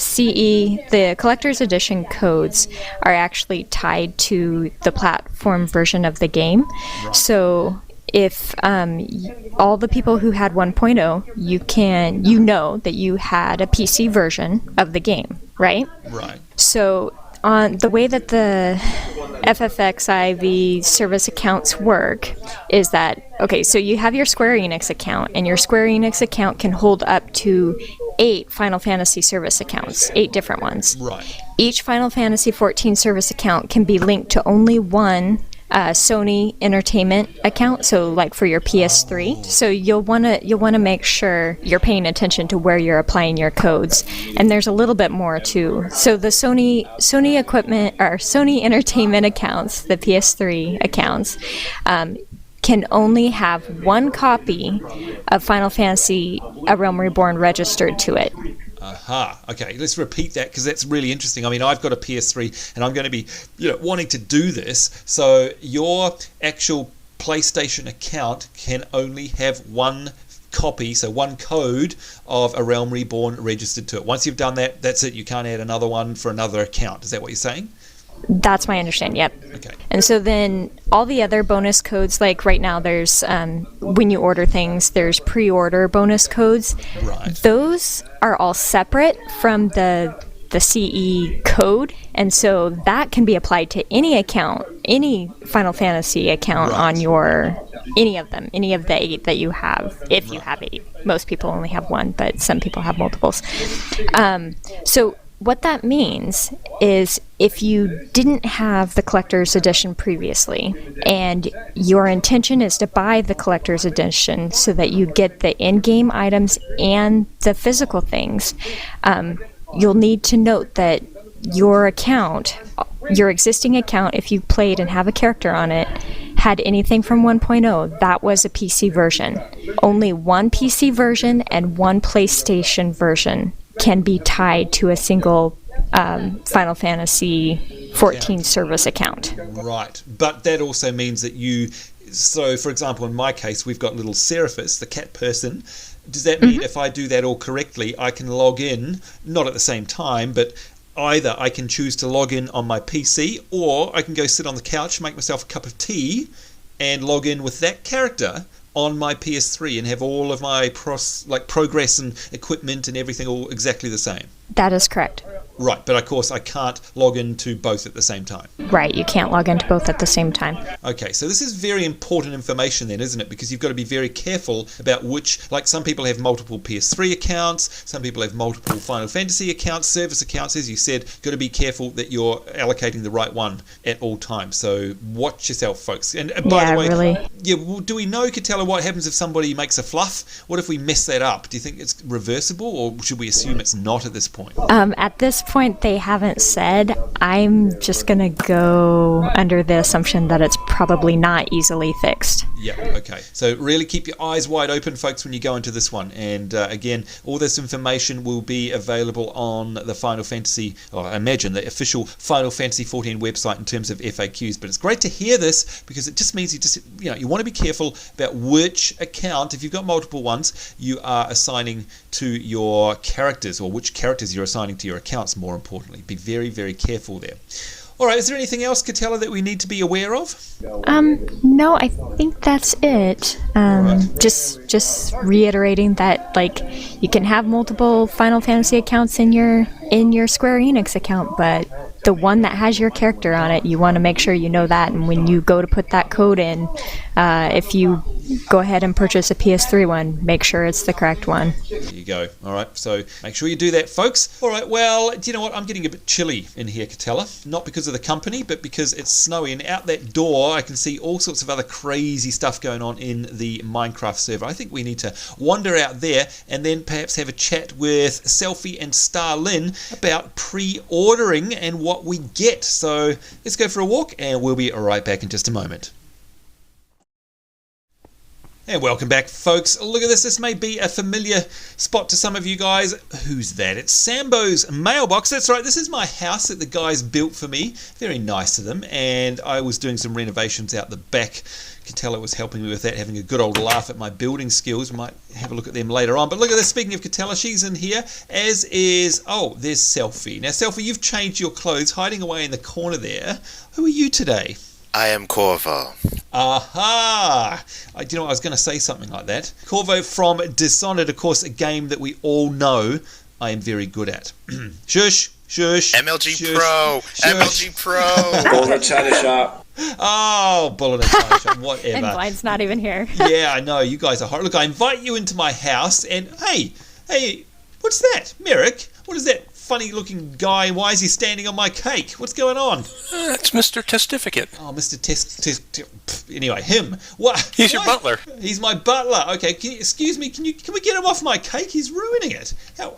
the Collector's Edition codes are actually tied to the platform version of the game. Right. So if all the people who had 1.0, you know that you had a PC version of the game, right? Right. So on the way that the FFXIV service accounts work is that, okay, so you have your Square Enix account, and your Square Enix account can hold up to 8 Final Fantasy service accounts, 8 different ones. Right. Each Final Fantasy XIV service account can be linked to only one Sony Entertainment account, so like for your PS3. So you'll wanna make sure you're paying attention to where you're applying your codes. And there's a little bit more too. So the Sony equipment or Sony Entertainment accounts, the PS3 accounts, can only have one copy of Final Fantasy A Realm Reborn registered to it. Aha. Okay, let's repeat that because that's really interesting. I mean, I've got a PS3 and I'm going to be, wanting to do this. So your actual PlayStation account can only have one copy, so one code of A Realm Reborn registered to it. Once you've done that, that's it. You can't add another one for another account. Is that what you're saying? That's my understanding, yep. Okay. And so then all the other bonus codes, like right now there's, when you order things, there's pre-order bonus codes. Right. Those are all separate from the CE code, and so that can be applied to any account, any Final Fantasy account on your, any of them, any of the 8 that you have, if you have 8. Most people only have 1, but some people have multiples. So what that means is if you didn't have the Collector's Edition previously and your intention is to buy the Collector's Edition so that you get the in-game items and the physical things, you'll need to note that your account, your existing account, if you played and have a character on it, had anything from 1.0, that was a PC version. Only one PC version and one PlayStation version can be tied to a single Final Fantasy XIV service account. Right, but that also means that so for example, in my case, we've got little Seraphis, the cat person. Does that mean if I do that all correctly, I can log in, not at the same time, but either I can choose to log in on my PC, or I can go sit on the couch, make myself a cup of tea, and log in with that character on my PS3 and have all of my progress and equipment and everything all exactly the same. That is correct. Right, but of course I can't log into both at the same time. Right, you can't log into both at the same time. Okay, so this is very important information then, isn't it? Because you've got to be very careful about which, like some people have multiple PS3 accounts, some people have multiple Final Fantasy accounts, service accounts, as you said. Got to be careful that you're allocating the right one at all times. So watch yourself, folks. And by the way, really. Yeah, well, do we know, Catella, what happens if somebody makes a fluff? What if we mess that up? Do you think it's reversible, or should we assume it's not at this point? At this point, they haven't said. I'm just going to go under the assumption that it's probably not easily fixed. Yeah, okay. So really keep your eyes wide open, folks, when you go into this one. And again, all this information will be available on the Final Fantasy, or I imagine the official Final Fantasy XIV website in terms of FAQs. But it's great to hear this because it just means you want to be careful about which account, if you've got multiple ones, you are assigning to your characters, or which characters you're assigning to your accounts, more importantly. Be very, very careful there. All right, is there anything else, Catella, that we need to be aware of? No, I think that's it. Just reiterating that, like, you can have multiple Final Fantasy accounts in your Square Enix account, but the one that has your character on it, you want to make sure you know that. And when you go to put that code in, if you go ahead and purchase a PS3 one, make sure it's the correct one. There you go. All right, so make sure you do that, folks. All right, well, do you know what? I'm getting a bit chilly in here, Catella. Not because of the company, but because it's snowy. And out that door, I can see all sorts of other crazy stuff going on in the Minecraft server. I think we need to wander out there and then perhaps have a chat with Selfie and Starlin about pre-ordering and what we get. So let's go for a walk and we'll be right back in just a moment. And welcome back, folks. Look at this. This may be a familiar spot to some of you guys. Who's that? It's Sambo's mailbox. That's right. This is my house that the guys built for me. Very nice of them. And I was doing some renovations out the back. Catella was helping me with that, having a good old laugh at my building skills. We might have a look at them later on. But look at this. Speaking of Catella, she's in here, as is... Oh, there's Selfie. Now, Selfie, you've changed your clothes, hiding away in the corner there. Who are you today? I am Corvo. Aha! I do know I was going to say something like that. Corvo from Dishonored, of course, a game that we all know I am very good at. Shush, shush. MLG shush, Pro. shush. MLG Pro. Bull in a China shop. Oh, bull in a China shop, whatever. And Blind's not even here. Yeah, I know. You guys are hot. Look, I invite you into my house and hey, what's that? Merrick? What is that funny looking guy? Why is he standing on my cake? What's going on? It's Mr. Testificate. Oh, Mr. Anyway, him. What? He's your butler. He's my butler. Okay, excuse me. Can we get him off my cake? He's ruining it.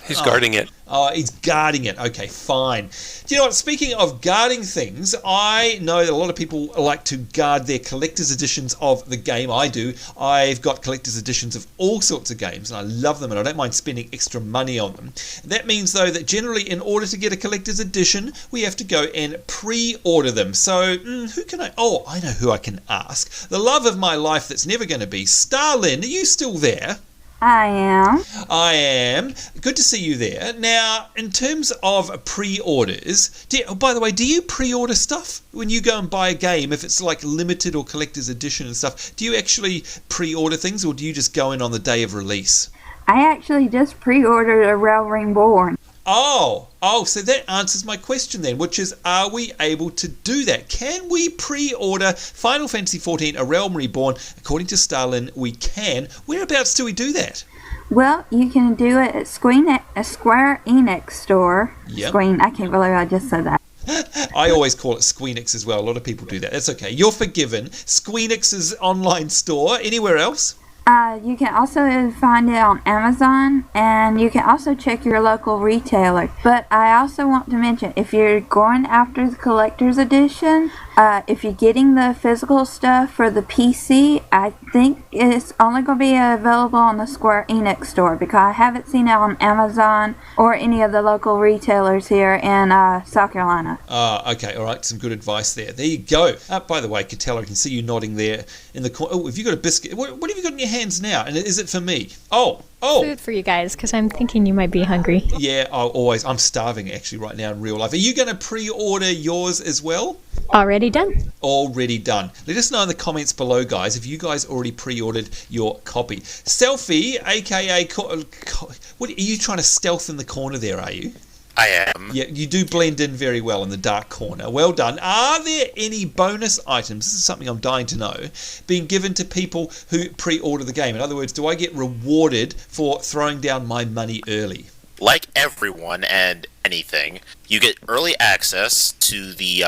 He's guarding it. Oh, he's guarding it. Okay, fine. Do you know what? Speaking of guarding things, I know that a lot of people like to guard their collector's editions of the game. I do. I've got collector's editions of all sorts of games, and I love them, and I don't mind spending extra money on them. That means, though, that generally in order to get a collector's edition, we have to go and pre-order them. So, who can I... Oh, I know who I can ask. The love of my life that's never going to be. Starlin, are you still there? I am. I am. Good to see you there. Now, in terms of pre-orders, by the way, do you pre-order stuff when you go and buy a game? If it's like limited or collector's edition and stuff, do you actually pre-order things or do you just go in on the day of release? I actually just pre-ordered A Realm Reborn. Oh, so that answers my question then, which is, are we able to do that? Can we pre-order Final Fantasy XIV A Realm Reborn? According to Starlin, we can. Whereabouts do we do that? Well, you can do it at Square Enix store. Yep. I can't believe I just said that. I always call it Squeenix as well. A lot of people do that. That's okay. You're forgiven. Squeenix's online store. Anywhere else? You can also find it on Amazon, and you can also check your local retailer. But I also want to mention, if you're going after the collector's edition, if you're getting the physical stuff for the PC, I think it's only going to be available on the Square Enix store, because I haven't seen it on Amazon or any of the local retailers here in South Carolina. Okay, all right, some good advice there. There you go. By the way, Catella, I can see you nodding there in the corner. Oh, have you got a biscuit? What have you got in your hands now? And is it for me? Oh. Food for you guys, because I'm thinking you might be hungry. Yeah, I'm starving actually right now in real life. Are you going to pre-order yours as well? Already done. Already done. Let us know in the comments below, guys, if you guys already pre-ordered your copy. Selfie, aka... What are you trying to stealth in the corner there, are you? I am. Yeah, you do blend in very well in the dark corner. Well done. Are there any bonus items, this is something I'm dying to know, being given to people who pre-order the game? In other words, do I get rewarded for throwing down my money early? Like everyone and anything, you get early access to the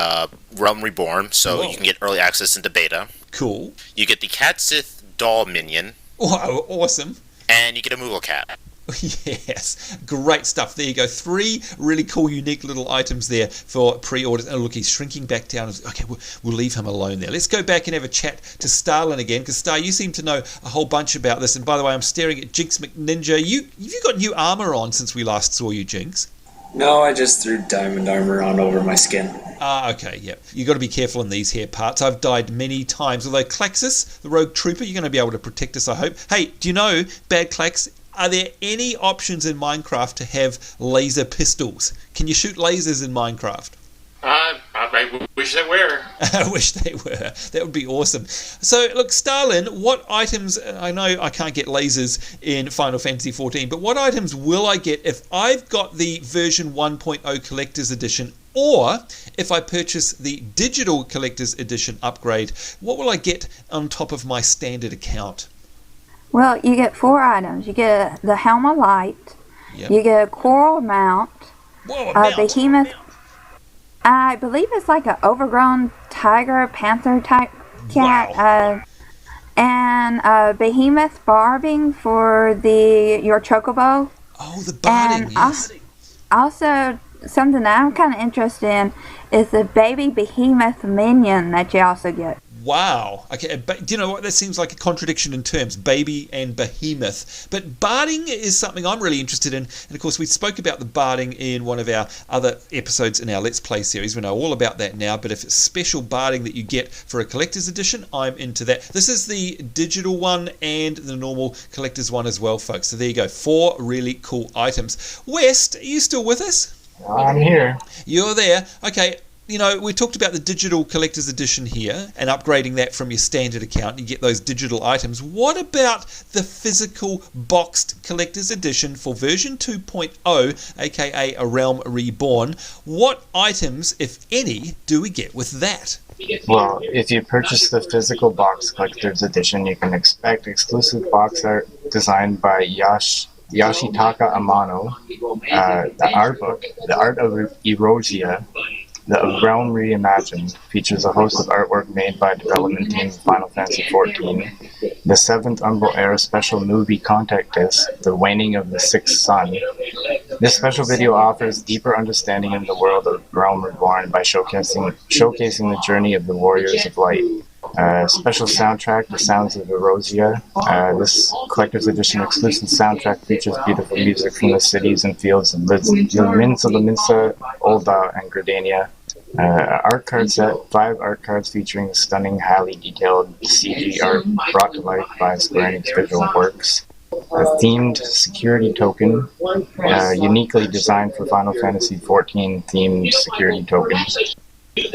Realm Reborn, so you can get early access into beta. Cool. You get the Cat Sith doll minion. Oh, awesome. And you get a Moogle cat. Yes, great stuff. There you go. 3 really cool, unique little items there for pre-orders. Oh, look, he's shrinking back down. Okay, we'll leave him alone there. Let's go back and have a chat to Starlin again, because Star, you seem to know a whole bunch about this. And by the way, I'm staring at Jinx McNinja. You've got new armor on since we last saw you, Jinx. No, I just threw diamond armor on over my skin. Okay, yeah. You've got to be careful in these here parts. I've died many times. Although Klaxus, the rogue trooper, you're going to be able to protect us, I hope. Hey, do you know, Bad Klax, are there any options in Minecraft to have laser pistols? Can you shoot lasers in Minecraft? I wish they were. I wish they were. That would be awesome. So, look, Starlin, what items... I know I can't get lasers in Final Fantasy XIV, but what items will I get if I've got the version 1.0 Collector's Edition, or if I purchase the digital Collector's Edition upgrade? What will I get on top of my standard account? Well, you get 4 items. You get the Helm of Light. Yep. You get a Coral Mount. Whoa, a mount. Behemoth. I believe it's like an overgrown tiger, panther type cat. Wow. And Behemoth barbing for your chocobo. Oh, the barding, yes. Also, something that I'm kind of interested in is the baby Behemoth minion that you also get. Wow. Okay, but do you know what? That seems like a contradiction in terms, baby and behemoth. But barding is something I'm really interested in. And of course, we spoke about the barding in one of our other episodes in our Let's Play series. We know all about that now. But if it's special barding that you get for a collector's edition, I'm into that. This is the digital one and the normal collector's one as well, folks. So there you go. 4 really cool items. West, are you still with us? I'm here. You're there. Okay. You know, we talked about the digital collector's edition here and upgrading that from your standard account. You get those digital items. What about the physical boxed collector's edition for version 2.0, aka A Realm Reborn? What items, if any, do we get with that? Well, if you purchase the physical box collector's edition, you can expect exclusive box art designed by Yoshitaka Amano, the art book, The Art of Erosia. The Realm Reimagined features a host of artwork made by development team of Final Fantasy XIV. The 7th Umbral Era special movie contact disc, The Waning of the Sixth Sun. This special video offers deeper understanding of the world of Realm Reborn by showcasing the journey of the Warriors of Light. Special soundtrack, The Sounds of Erosia. This collector's edition exclusive soundtrack features beautiful music from the cities and fields of Minsa, Ul'dah, and Gridania. Art card set, 5 art cards featuring stunning, highly detailed CG art brought to life by Square Enix Visual Works. A themed security token, uniquely designed for Final Fantasy XIV themed security tokens.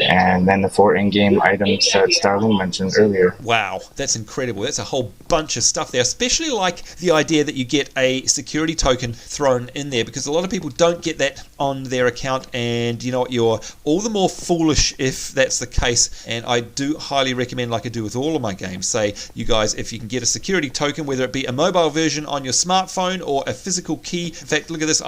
And then the 4 in-game items that Starling mentioned earlier. Wow, that's incredible. That's a whole bunch of stuff there. Especially like the idea that you get a security token thrown in there, because a lot of people don't get that on their account, and you know what, you're all the more foolish if that's the case. And I do highly recommend, like I do with all of my games, say, you guys, if you can get a security token, whether it be a mobile version on your smartphone or a physical key. In fact, look at this.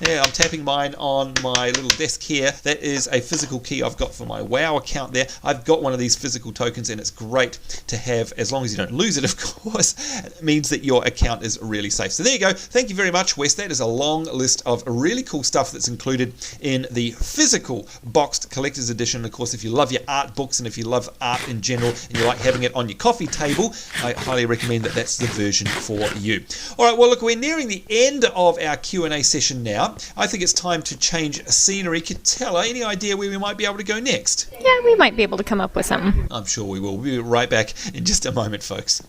I'm tapping mine on my little desk here. That is a physical key I've got for my WoW account there. I've got one of these physical tokens, and it's great to have, as long as you don't lose it, of course. It means that your account is really safe. So there you go. Thank you very much, Wes. That is a long list of really cool stuff that's included in the physical boxed collector's edition. Of course, if you love your art books and if you love art in general and you like having it on your coffee table, I highly recommend that that's the version for you. All right, well, look, we're nearing the end of our Q&A session now. I think it's time to change scenery. Catella, any idea where we might be able to go next? Yeah, we might be able to come up with something. I'm sure we will. We'll be right back in just a moment, folks.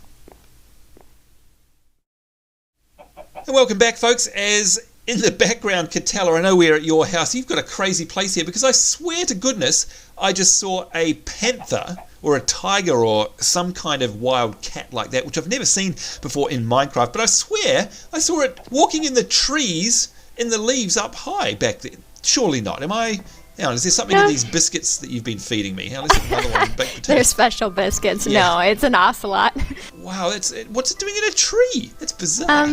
And welcome back, folks. As in the background, Catella, I know we're at your house. You've got a crazy place here, because I swear to goodness, I just saw a panther or a tiger or some kind of wild cat like that, which I've never seen before in Minecraft. But I swear I saw it walking in the trees, in the leaves up high back there. Surely not. Am I... Now, is there something in these biscuits that you've been feeding me? Now, let's have another one. Baked potatoes. They're special biscuits. Yeah. No, it's an ocelot. Wow, what's it doing in a tree? That's bizarre.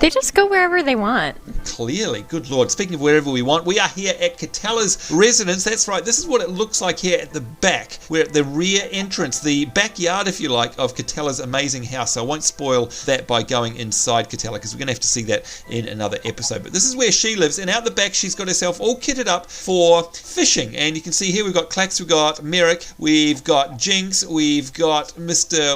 They just go wherever they want. clearly. Good Lord. Speaking of wherever we want, we are here at Catala's residence. That's right. This is what it looks like here at the back. We're at the rear entrance, the backyard, if you like, of Catala's amazing house. So I won't spoil that by going inside Catala, because we're going to have to see that in another episode. But this is where she lives, and out the back she's got herself all kitted up for fishing. And you can see here we've got Clax, we've got Merrick, we've got Jinx, we've got Mr.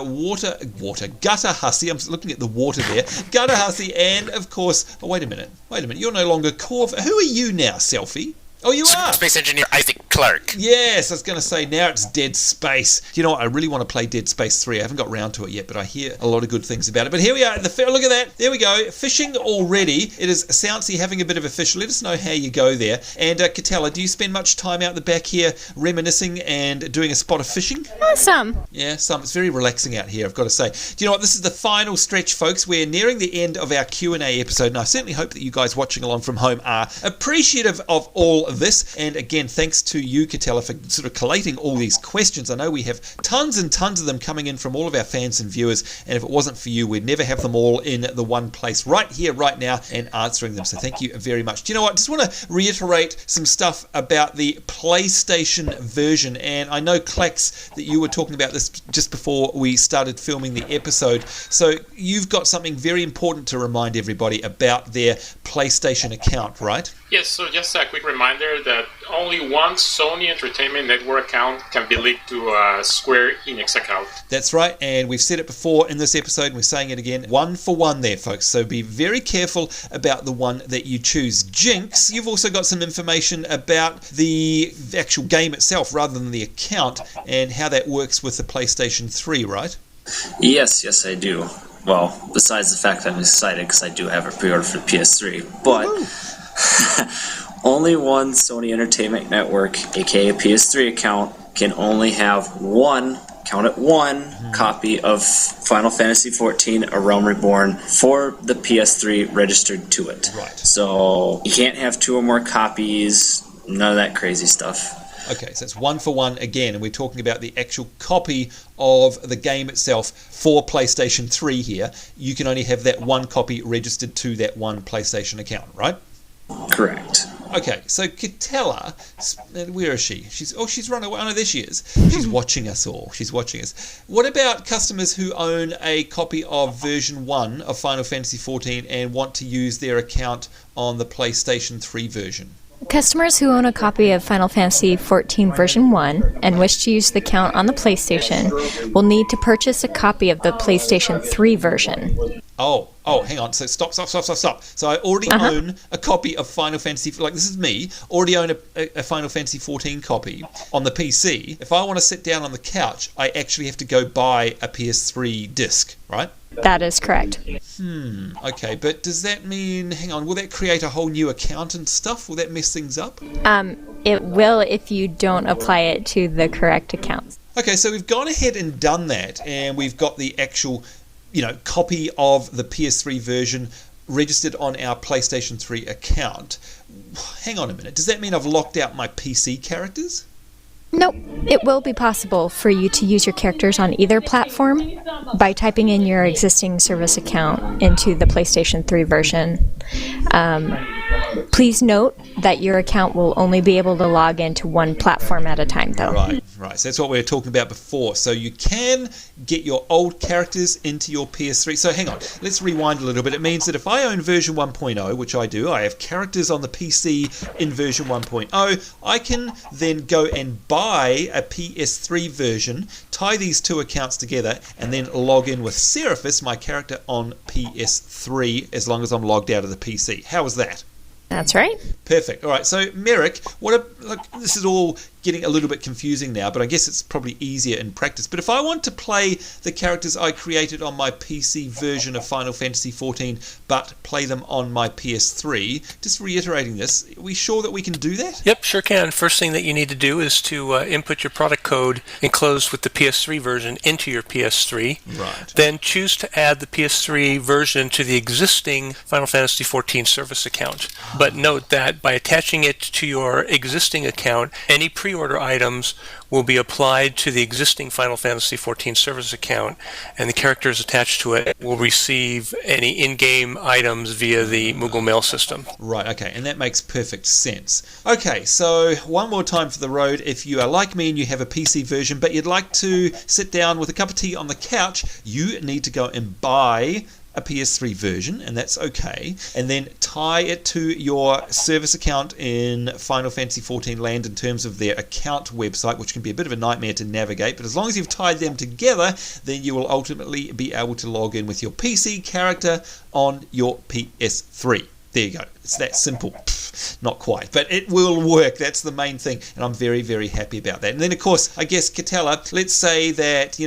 Gutter Hussy. I'm looking at the water there. Gutter Hussy, and of course, wait a minute, you're no longer Corv. Who are you now, Selfie? Oh, you are? Space Engineer Isaac Clarke. Yes, I was going to say, now it's Dead Space. You know what? I really want to play Dead Space 3. I haven't got round to it yet, but I hear a lot of good things about it. But here we are. Look at that. There we go. Fishing already. It is Soundsy having a bit of a fish. Let us know how you go there. And Catala, do you spend much time out the back here reminiscing and doing a spot of fishing? Some. Yeah, some. It's very relaxing out here, I've got to say. Do you know what? This is the final stretch, folks. We're nearing the end of our Q&A episode, and I certainly hope that you guys watching along from home are appreciative of all of this. And again, thanks to you, Catala, for sort of collating all these questions. I know we have tons and tons of them coming in from all of our fans and viewers, and if it wasn't for you, we'd never have them all in the one place right here, right now, and answering them. So thank you very much. Do you know what? Just want to reiterate some stuff about the PlayStation version, and I know, Clax, that you were talking about this just before we started filming the episode. So you've got something very important to remind everybody about their PlayStation account, right? Yes, so just a quick reminder that only one Sony Entertainment Network account can be linked to a Square Enix account. That's right, and we've said it before in this episode, and we're saying it again, 1 for 1 there, folks, so be very careful about the one that you choose. Jinx, you've also got some information about the actual game itself rather than the account, and how that works with the PlayStation 3, right? Yes, I do. Well, besides the fact that I'm excited because I do have a pre-order for the PS3, but only one Sony Entertainment Network, aka PS3 account, can only have one copy of Final Fantasy XIV, A Realm Reborn for the PS3 registered to it. Right. So you can't have 2 or more copies, none of that crazy stuff. Okay, so it's 1 for 1 again, and we're talking about the actual copy of the game itself for PlayStation 3 here. You can only have that one copy registered to that one PlayStation account, right? Correct. Okay, so Catala, where is she? She's run away. Oh no, there she is. She's watching us all. She's watching us. What about customers who own a copy of version 1 of Final Fantasy XIV and want to use their account on the PlayStation 3 version? Customers who own a copy of Final Fantasy XIV version 1 and wish to use the account on the PlayStation will need to purchase a copy of the PlayStation 3 version. Oh, hang on. So stop. So I already own a copy of Final Fantasy, like this is me, already own a Final Fantasy XIV copy on the PC. If I want to sit down on the couch, I actually have to go buy a PS3 disc, right? That is correct. Okay, but does that mean, hang on, will that create a whole new account and stuff? Will that mess things up? It will if you don't apply it to the correct accounts. Okay, so we've gone ahead and done that, and we've got the actual, copy of the PS3 version registered on our PlayStation 3 account. Hang on a minute, does that mean I've locked out my PC characters? Nope. It will be possible for you to use your characters on either platform by typing in your existing service account into the PlayStation 3 version. Please note that your account will only be able to log into one platform at a time, though. Right. So that's what we were talking about before. So you can get your old characters into your PS3. So hang on, let's rewind a little bit. It means that if I own version 1.0, which I do, I have characters on the PC in version 1.0, I can then go and buy a PS3 version, tie these two accounts together, and then log in with Seraphis, my character on PS3, as long as I'm logged out of the PC. How is that? That's right. Perfect. All right. So, Merrick, this is all getting a little bit confusing now, but I guess it's probably easier in practice. But if I want to play the characters I created on my PC version of Final Fantasy XIV, but play them on my PS3, just reiterating this, are we sure that we can do that? Yep, sure can. First thing that you need to do is to input your product code enclosed with the PS3 version into your PS3. Right. Then choose to add the PS3 version to the existing Final Fantasy XIV service account. But note that by attaching it to your existing account, any pre-order items will be applied to the existing Final Fantasy XIV service account, and the characters attached to it will receive any in-game items via the Moogle Mail system. Right, okay, and that makes perfect sense. Okay, so one more time for the road. If you are like me and you have a PC version, but you'd like to sit down with a cup of tea on the couch, you need to go and buy a PS3 version, and that's okay, and then tie it to your service account in Final Fantasy XIV land in terms of their account website, which can be a bit of a nightmare to navigate, but as long as you've tied them together, then you will ultimately be able to log in with your PC character on your PS3. There you go. It's that simple. Not quite, but it will work. That's the main thing, and I'm very, very happy about that. And then, of course, I guess Catella, let's say that,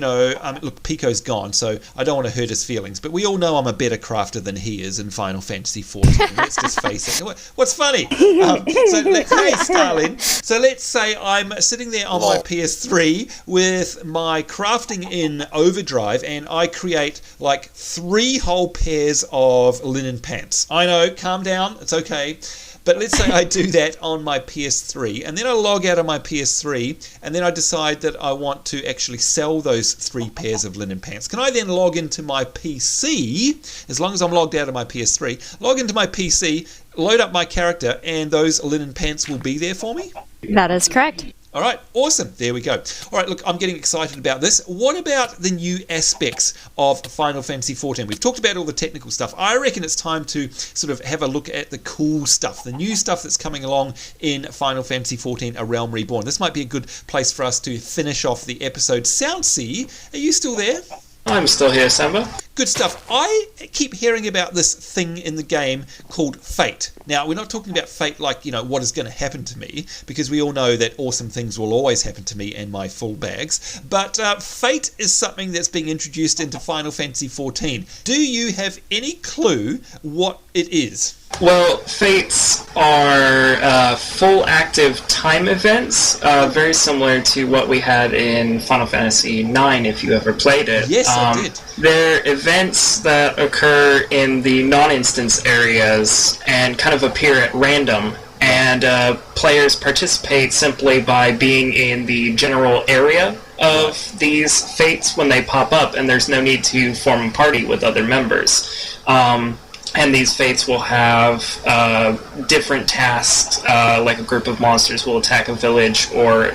look, Pico's gone, so I don't want to hurt his feelings, but we all know I'm a better crafter than he is in Final Fantasy XIV. Let's just face it. What's funny? Hey, Starlin. So let's say I'm sitting there on my PS3 with my crafting in overdrive, and I create like 3 whole pairs of linen pants. I know, calm down, it's okay. But let's say I do that on my PS3, and then I log out of my PS3, and then I decide that I want to actually sell those 3 pairs of linen pants. Can I then log into my PC, as long as I'm logged out of my PS3, log into my PC, load up my character, and those linen pants will be there for me? That is correct. All right, awesome. There we go. All right, look, I'm getting excited about this. What about the new aspects of Final Fantasy XIV? We've talked about all the technical stuff. I reckon it's time to sort of have a look at the cool stuff, the new stuff that's coming along in Final Fantasy XIV, A Realm Reborn. This might be a good place for us to finish off the episode. Soundsea, are you still there? I'm still here, Samba. Good stuff. I keep hearing about this thing in the game called fate. Now, we're not talking about fate like, what is going to happen to me, because we all know that awesome things will always happen to me and my full bags. But fate is something that's being introduced into Final Fantasy XIV. Do you have any clue what it is? Well, fates are full active time events, very similar to what we had in Final Fantasy IX, if you ever played it. Yes, I did. They're events that occur in the non-instance areas and kind of appear at random, and players participate simply by being in the general area of these fates when they pop up, and there's no need to form a party with other members. And these fates will have different tasks, like a group of monsters will attack a village, or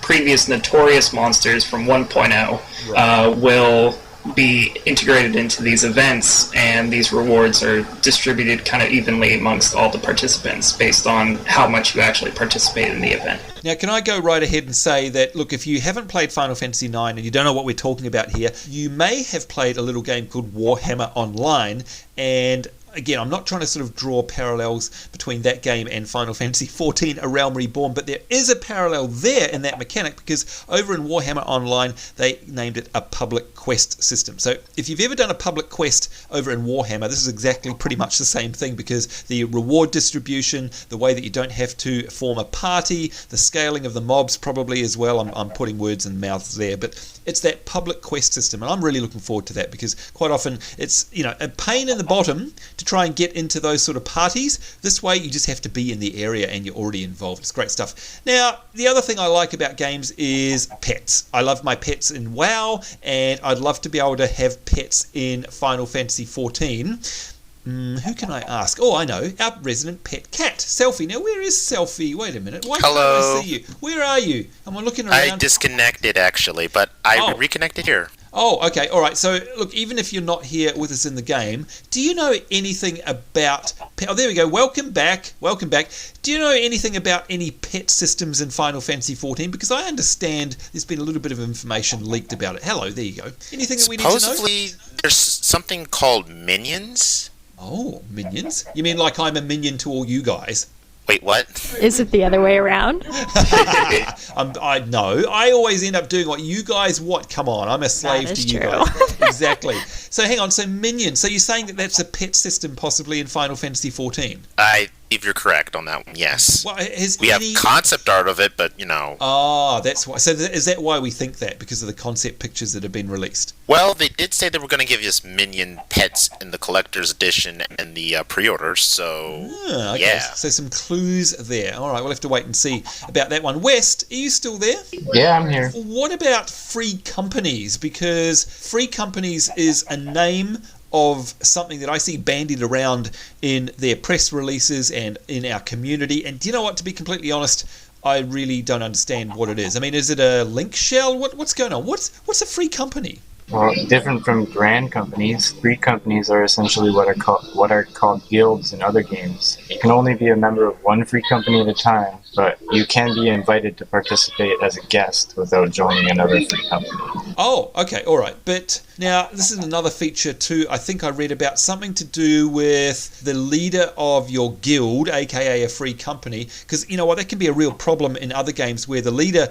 previous notorious monsters from 1.0 will be integrated into these events, and these rewards are distributed kind of evenly amongst all the participants based on how much you actually participate in the event. Now, can I go right ahead and say that, look, if you haven't played Final Fantasy IX and you don't know what we're talking about here, you may have played a little game called Warhammer Online, and again, I'm not trying to sort of draw parallels between that game and Final Fantasy XIV, A Realm Reborn, but there is a parallel there in that mechanic, because over in Warhammer Online, they named it a public quest system. So if you've ever done a public quest over in Warhammer, this is exactly pretty much the same thing, because the reward distribution, the way that you don't have to form a party, the scaling of the mobs probably as well, I'm putting words in mouths there, but it's that public quest system, and I'm really looking forward to that, because quite often it's a pain in the bottom to try and get into those sort of parties. This way you just have to be in the area and you're already involved. It's great stuff. Now, the other thing I like about games is pets. I love my pets in WoW, and I'd love to be able to have pets in Final Fantasy XIV. Who can I ask? Oh, I know. Our resident pet cat, Selfie. Now, where is Selfie? Wait a minute. Why can't I see you? Where are you? Am I looking around? I disconnected, actually, but I reconnected here. Oh, okay. All right. So, look, even if you're not here with us in the game, do you know anything about... Oh, there we go. Welcome back. Welcome back. Do you know anything about any pet systems in Final Fantasy XIV? Because I understand there's been a little bit of information leaked about it. Hello, there you go. Anything that we need to know? Supposedly, there's something called minions. Oh, minions? You mean like I'm a minion to all you guys? Wait, what? Is it the other way around? I know. I always end up doing what you guys want. Come on, I'm a slave to you guys. Exactly. So hang on, so minions. So you're saying that that's a pet system possibly in Final Fantasy XIV? I you're correct on that one, yes. Well, we have concept art of it, but, Oh, that's why. So is that why we think that? Because of the concept pictures that have been released? Well, they did say they were going to give us minion pets in the collector's edition and the pre-orders, so okay. Yeah. So some clues there. All right, we'll have to wait and see about that one. West, are you still there? Yeah, I'm here. What about free companies? Because free companies is a name of something that I see bandied around in their press releases and in our community. And do you know what? To be completely honest, I really don't understand what it is. I mean, is it a link shell? What's going on? What's a free company? Well, different from grand companies, free companies are essentially what are called guilds in other games. You can only be a member of one free company at a time, but you can be invited to participate as a guest without joining another free company. Oh, okay, all right. But now, this is another feature too. I think I read about something to do with the leader of your guild, aka a free company, because you know what, that can be a real problem in other games where the leader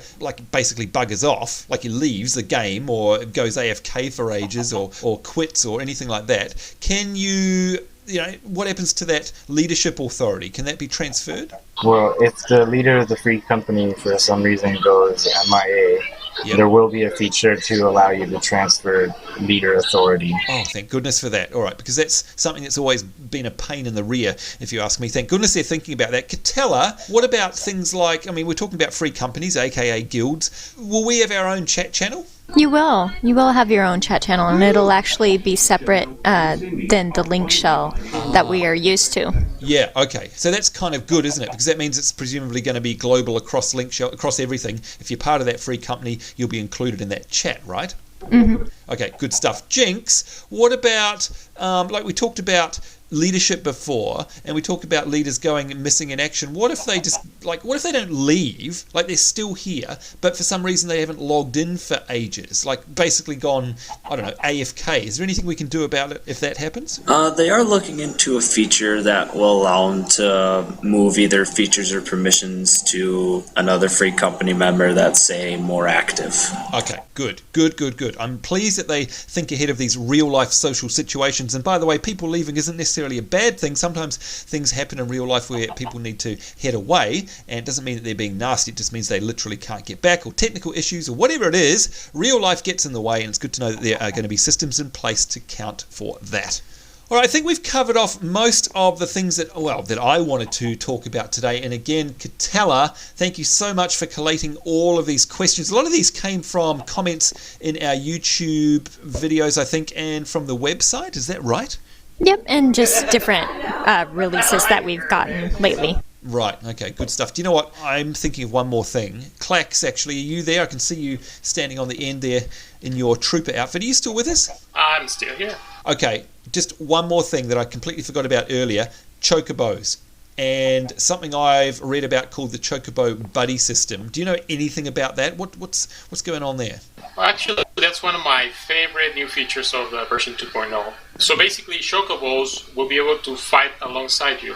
basically buggers off, like he leaves the game or goes AFK for ages or quits or anything like that. Can you what happens to that leadership authority? Can that be transferred? Well, if the leader of the free company for some reason goes MIA, there will be a feature to allow you to transfer leader authority. Oh, thank goodness for that. All right, because that's something that's always been a pain in the rear, if you ask me. Thank goodness they're thinking about that. Catella, what about things like, we're talking about free companies, aka guilds. Will we have our own chat channel? You will. You will have your own chat channel, and it'll actually be separate than the link shell that we are used to. Yeah, okay. So that's kind of good, isn't it? Because that means it's presumably going to be global across link shell, across everything. If you're part of that free company, you'll be included in that chat, right? Mm-hmm. Okay, good stuff. Jinx, what about, like we talked about leadership before, and we talked about leaders going missing in action. What if they what if they don't leave, like they're still here, but for some reason they haven't logged in for ages, like basically gone, I don't know, AFK? Is there anything we can do about it if that happens? They are looking into a feature that will allow them to move either features or permissions to another free company member that's, say, more active. Okay, good. I'm pleased that they think ahead of these real-life social situations. And by the way, people leaving isn't necessarily a bad thing. Sometimes things happen in real life where people need to head away, and it doesn't mean that they're being nasty. It just means they literally can't get back, or technical issues, or whatever it is. Real life gets in the way, and it's good to know that there are going to be systems in place to count for that. All right, I think we've covered off most of the things that I wanted to talk about today. And again, Catella, thank you so much for collating all of these questions. A lot of these came from comments in our YouTube videos, I think, and from the website. Is that right? Yep, and just different releases that we've gotten lately. Right, okay, good stuff. Do you know what? I'm thinking of one more thing. Clax, actually, are you there? I can see you standing on the end there in your trooper outfit. Are you still with us? I'm still here. Okay, just one more thing that I completely forgot about earlier. Chocobos. And something I've read about called the Chocobo Buddy system. Do you know anything about that? What's going on there? Well, actually, that's one of my favorite new features of the version 2.0. So basically, Chocobos will be able to fight alongside you.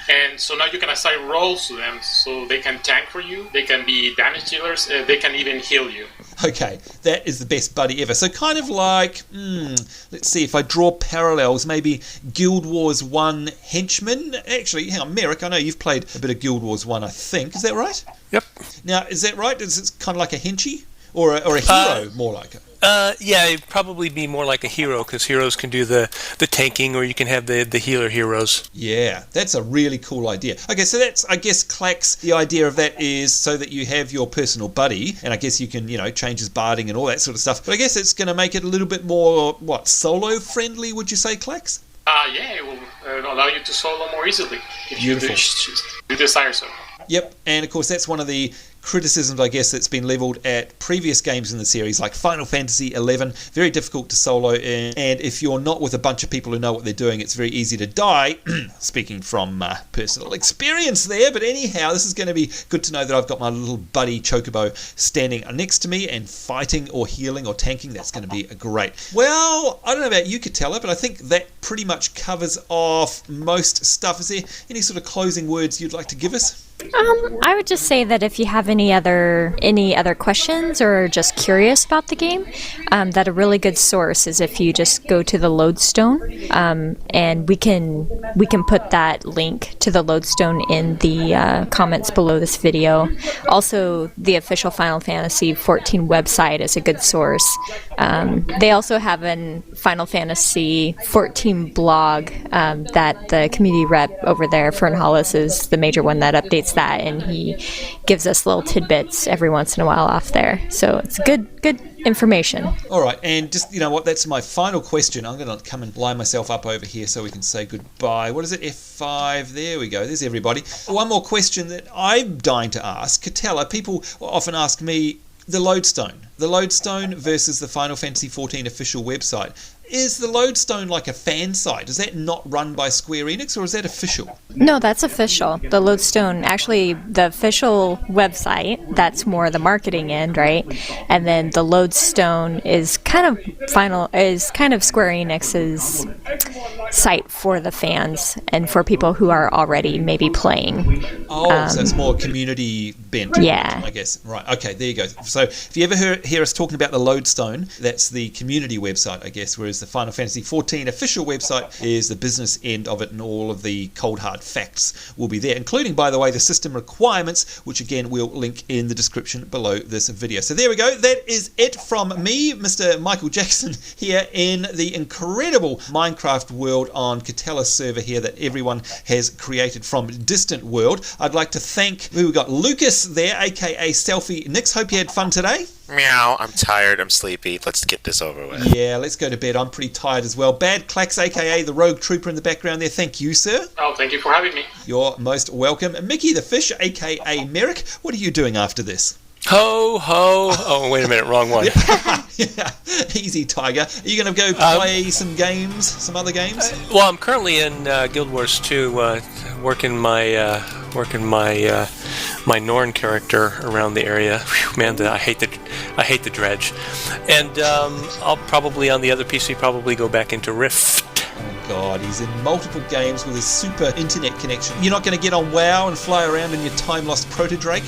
And so now you can assign roles to them so they can tank for you, they can be damage dealers, they can even heal you. Okay, that is the best buddy ever. So kind of like, let's see, if I draw parallels, maybe Guild Wars 1 Henchman. Actually, hang on, Merrick, I know you've played a bit of Guild Wars 1, I think. Is that right? Yep. Now, is that right? Is it kind of like a henchy? Or a hero, more like it? Yeah, it'd probably be more like a hero, because heroes can do the tanking, or you can have the healer heroes. Yeah, that's a really cool idea. Okay, so that's, I guess, Clax, the idea of that is so that you have your personal buddy, and I guess you can, change his barding and all that sort of stuff. But I guess it's going to make it a little bit more, solo-friendly, would you say, Clax? Yeah, it will allow you to solo more easily if you desire so. Yep, and of course that's one of the criticisms, I guess, that's been levelled at previous games in the series, like Final Fantasy XI. Very difficult to solo, and if you're not with a bunch of people who know what they're doing, it's very easy to die. Speaking from personal experience there, but anyhow, this is going to be good to know that I've got my little buddy Chocobo standing next to me and fighting or healing or tanking. That's going to be great. Well, I don't know about you, Catella, but I think that pretty much covers off most stuff. Is there any sort of closing words you'd like to give us? I would just say that if you have any other questions or just curious about the game, that a really good source is if you just go to the Lodestone, and we can put that link to the Lodestone in the comments below this video. Also, the official Final Fantasy XIV website is a good source. They also have an Final Fantasy XIV blog that the community rep over there, Fern Hollis, is the major one that updates that, and he gives us little tidbits every once in a while off there. So it's good information. All right, and just, you know what, that's my final question. I'm going to come and line myself up over here so we can say goodbye. What is it, F5? There we go, there's everybody. One more question that I'm dying to ask. Catella, people often ask me, the Lodestone versus the Final Fantasy XIV official website. Is the Lodestone like a fan site? Is that not run by Square Enix, or is that official? No, that's official. The Lodestone, actually, the official website, that's more the marketing end, right? And then the Lodestone is kind of Square Enix's site for the fans and for people who are already maybe playing. Oh, so it's more community bent. Yeah. I guess. Right. Okay, there you go. So if you ever hear us talking about the Lodestone, that's the community website, I guess, whereas the Final Fantasy XIV official website is the business end of it, and all of the cold hard facts will be there, including, by the way, the system requirements, which again we'll link in the description below this video. So there we go. That is it from me, Mr. Michael Jackson, here in the incredible Minecraft world on Catella's server here that everyone has created from Distant World. I'd like to thank, we've got Lucas there, aka Selfie Nix. Hope you had fun today. Meow, I'm tired, I'm sleepy. Let's get this over with. Yeah, let's go to bed. I'm pretty tired as well. Bad Clax, aka the Rogue Trooper in the background there. Thank you, sir. Oh, thank you for having me. You're most welcome. Mickey the Fish, aka Merrick. What are you doing after this? Ho, ho. Oh, wait a minute, wrong one. Yeah. Easy, Tiger. Are you going to go play some games, some other games? Well, I'm currently in Guild Wars 2, working my Norn character around the area. Whew, man, I hate the dredge. And I'll probably on the other PC go back into Rift. Oh God, he's in multiple games with his super internet connection. You're not going to get on WoW and fly around in your time-lost Proto-Drake?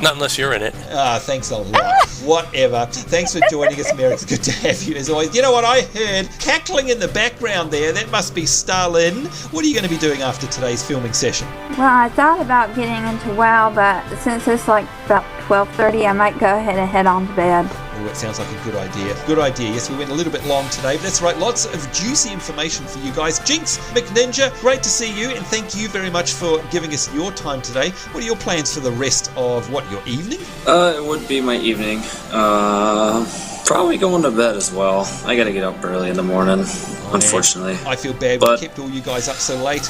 Not unless you're in it. Thanks a lot. Whatever. Thanks for joining us, Merrick. It's good to have you as always. You know what I heard? Cackling in the background there. That must be Stalin. What are you going to be doing after today's filming session? Well, I thought about getting into WoW, but since it's like about 12:30, I might go ahead and head on to bed. Oh, it sounds like a good idea. Good idea. Yes, we went a little bit long today, but that's right. Lots of juicy information for you guys. Jinx, McNinja, great to see you, and thank you very much for giving us your time today. What are your plans for the rest of, your evening? It would be my evening. Probably going to bed as well. I gotta get up early in the morning, unfortunately. I feel bad we kept all you guys up so late.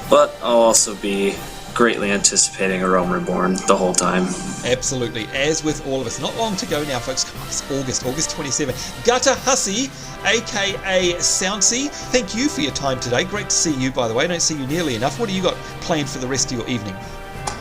But I'll also be greatly anticipating A Realm Reborn the whole time. Absolutely, as with all of us. Not long to go now, folks. Come on, it's August 27. Gutta Hussy, aka Soundsy, thank you for your time today. Great to see you, by the way. I don't see you nearly enough. What do you got planned for the rest of your evening?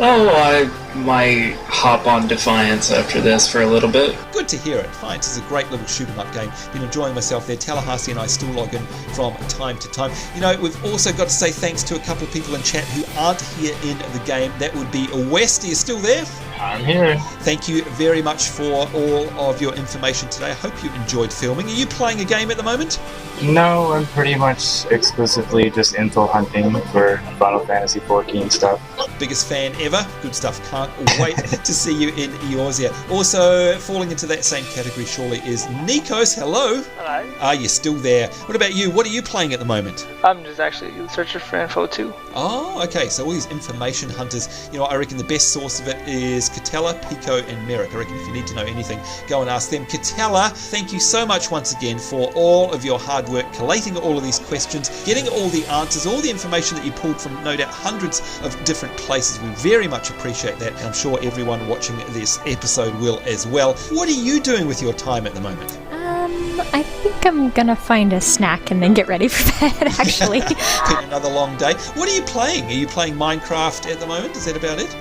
Oh, I might hop on Defiance after this for a little bit. Good to hear it. Defiance is a great little shoot 'em up game. Been enjoying myself there. Tallahassee and I still log in from time to time. You know, we've also got to say thanks to a couple of people in chat who aren't here in the game. That would be West. Are you still there? I'm here. Thank you very much for all of your information today. I hope you enjoyed filming. Are you playing a game at the moment? No, I'm pretty much exclusively just info hunting for Final Fantasy XIV stuff. Biggest fan ever. Good stuff. Can't wait to see you in Eorzea. Also, falling into that same category surely is Nikos. Hello. Hello. Are you still there? What about you? What are you playing at the moment? I'm just actually searching for info too. Oh, okay. So all these information hunters, you know, I reckon the best source of it is Catella, Pico, and Merrick. I reckon if you need to know anything, go and ask them. Catella, thank you so much once again for all of your hard work, collating all of these questions, getting all the answers, all the information that you pulled from no doubt hundreds of different places. We very much appreciate that, and I'm sure everyone watching this episode will as well. What are you doing with your time at the moment? I think I'm gonna find a snack and then get ready for bed, actually. Been another long day. What are you playing? Are you playing Minecraft at the moment? Is that about it?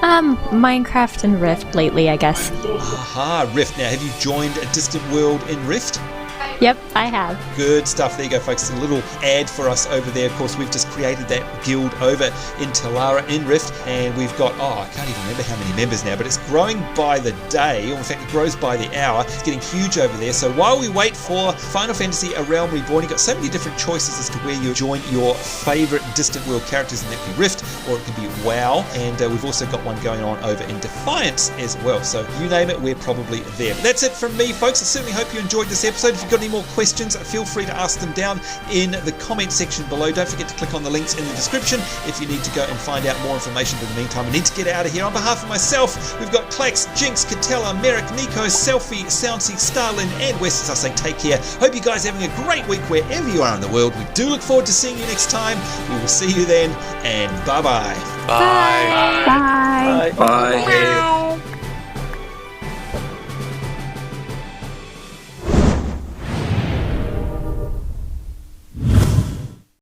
Minecraft and Rift lately, I guess. Aha, Rift. Now, have you joined a Distant World in Rift? Yep, I have. Good stuff. There you go, folks. A little ad for us over there. Of course, we've just created that guild over in Talara in Rift, and we've got, I can't even remember how many members now, but it's growing by the day, or in fact, it grows by the hour. It's getting huge over there. So while we wait for Final Fantasy A Realm Reborn, you've got so many different choices as to where you join your favourite distant world characters, and that could be Rift, or it could be WoW, and we've also got one going on over in Defiance as well. So you name it, we're probably there. But that's it from me, folks. I certainly hope you enjoyed this episode. If you've got any more questions, feel free to ask them down in the comment section below. Don't forget to click on the links in the description if you need to go and find out more information. But in the meantime, we need to get out of here. On behalf of myself, we've got Klax, Jinx, Catella, Merrick, Nico, Selfie, Soundsy, Starlin, and West. As I say, take care. Hope you guys are having a great week wherever you are in the world. We do look forward to seeing you next time. We will see you then, and bye-bye. Bye. Bye. Bye.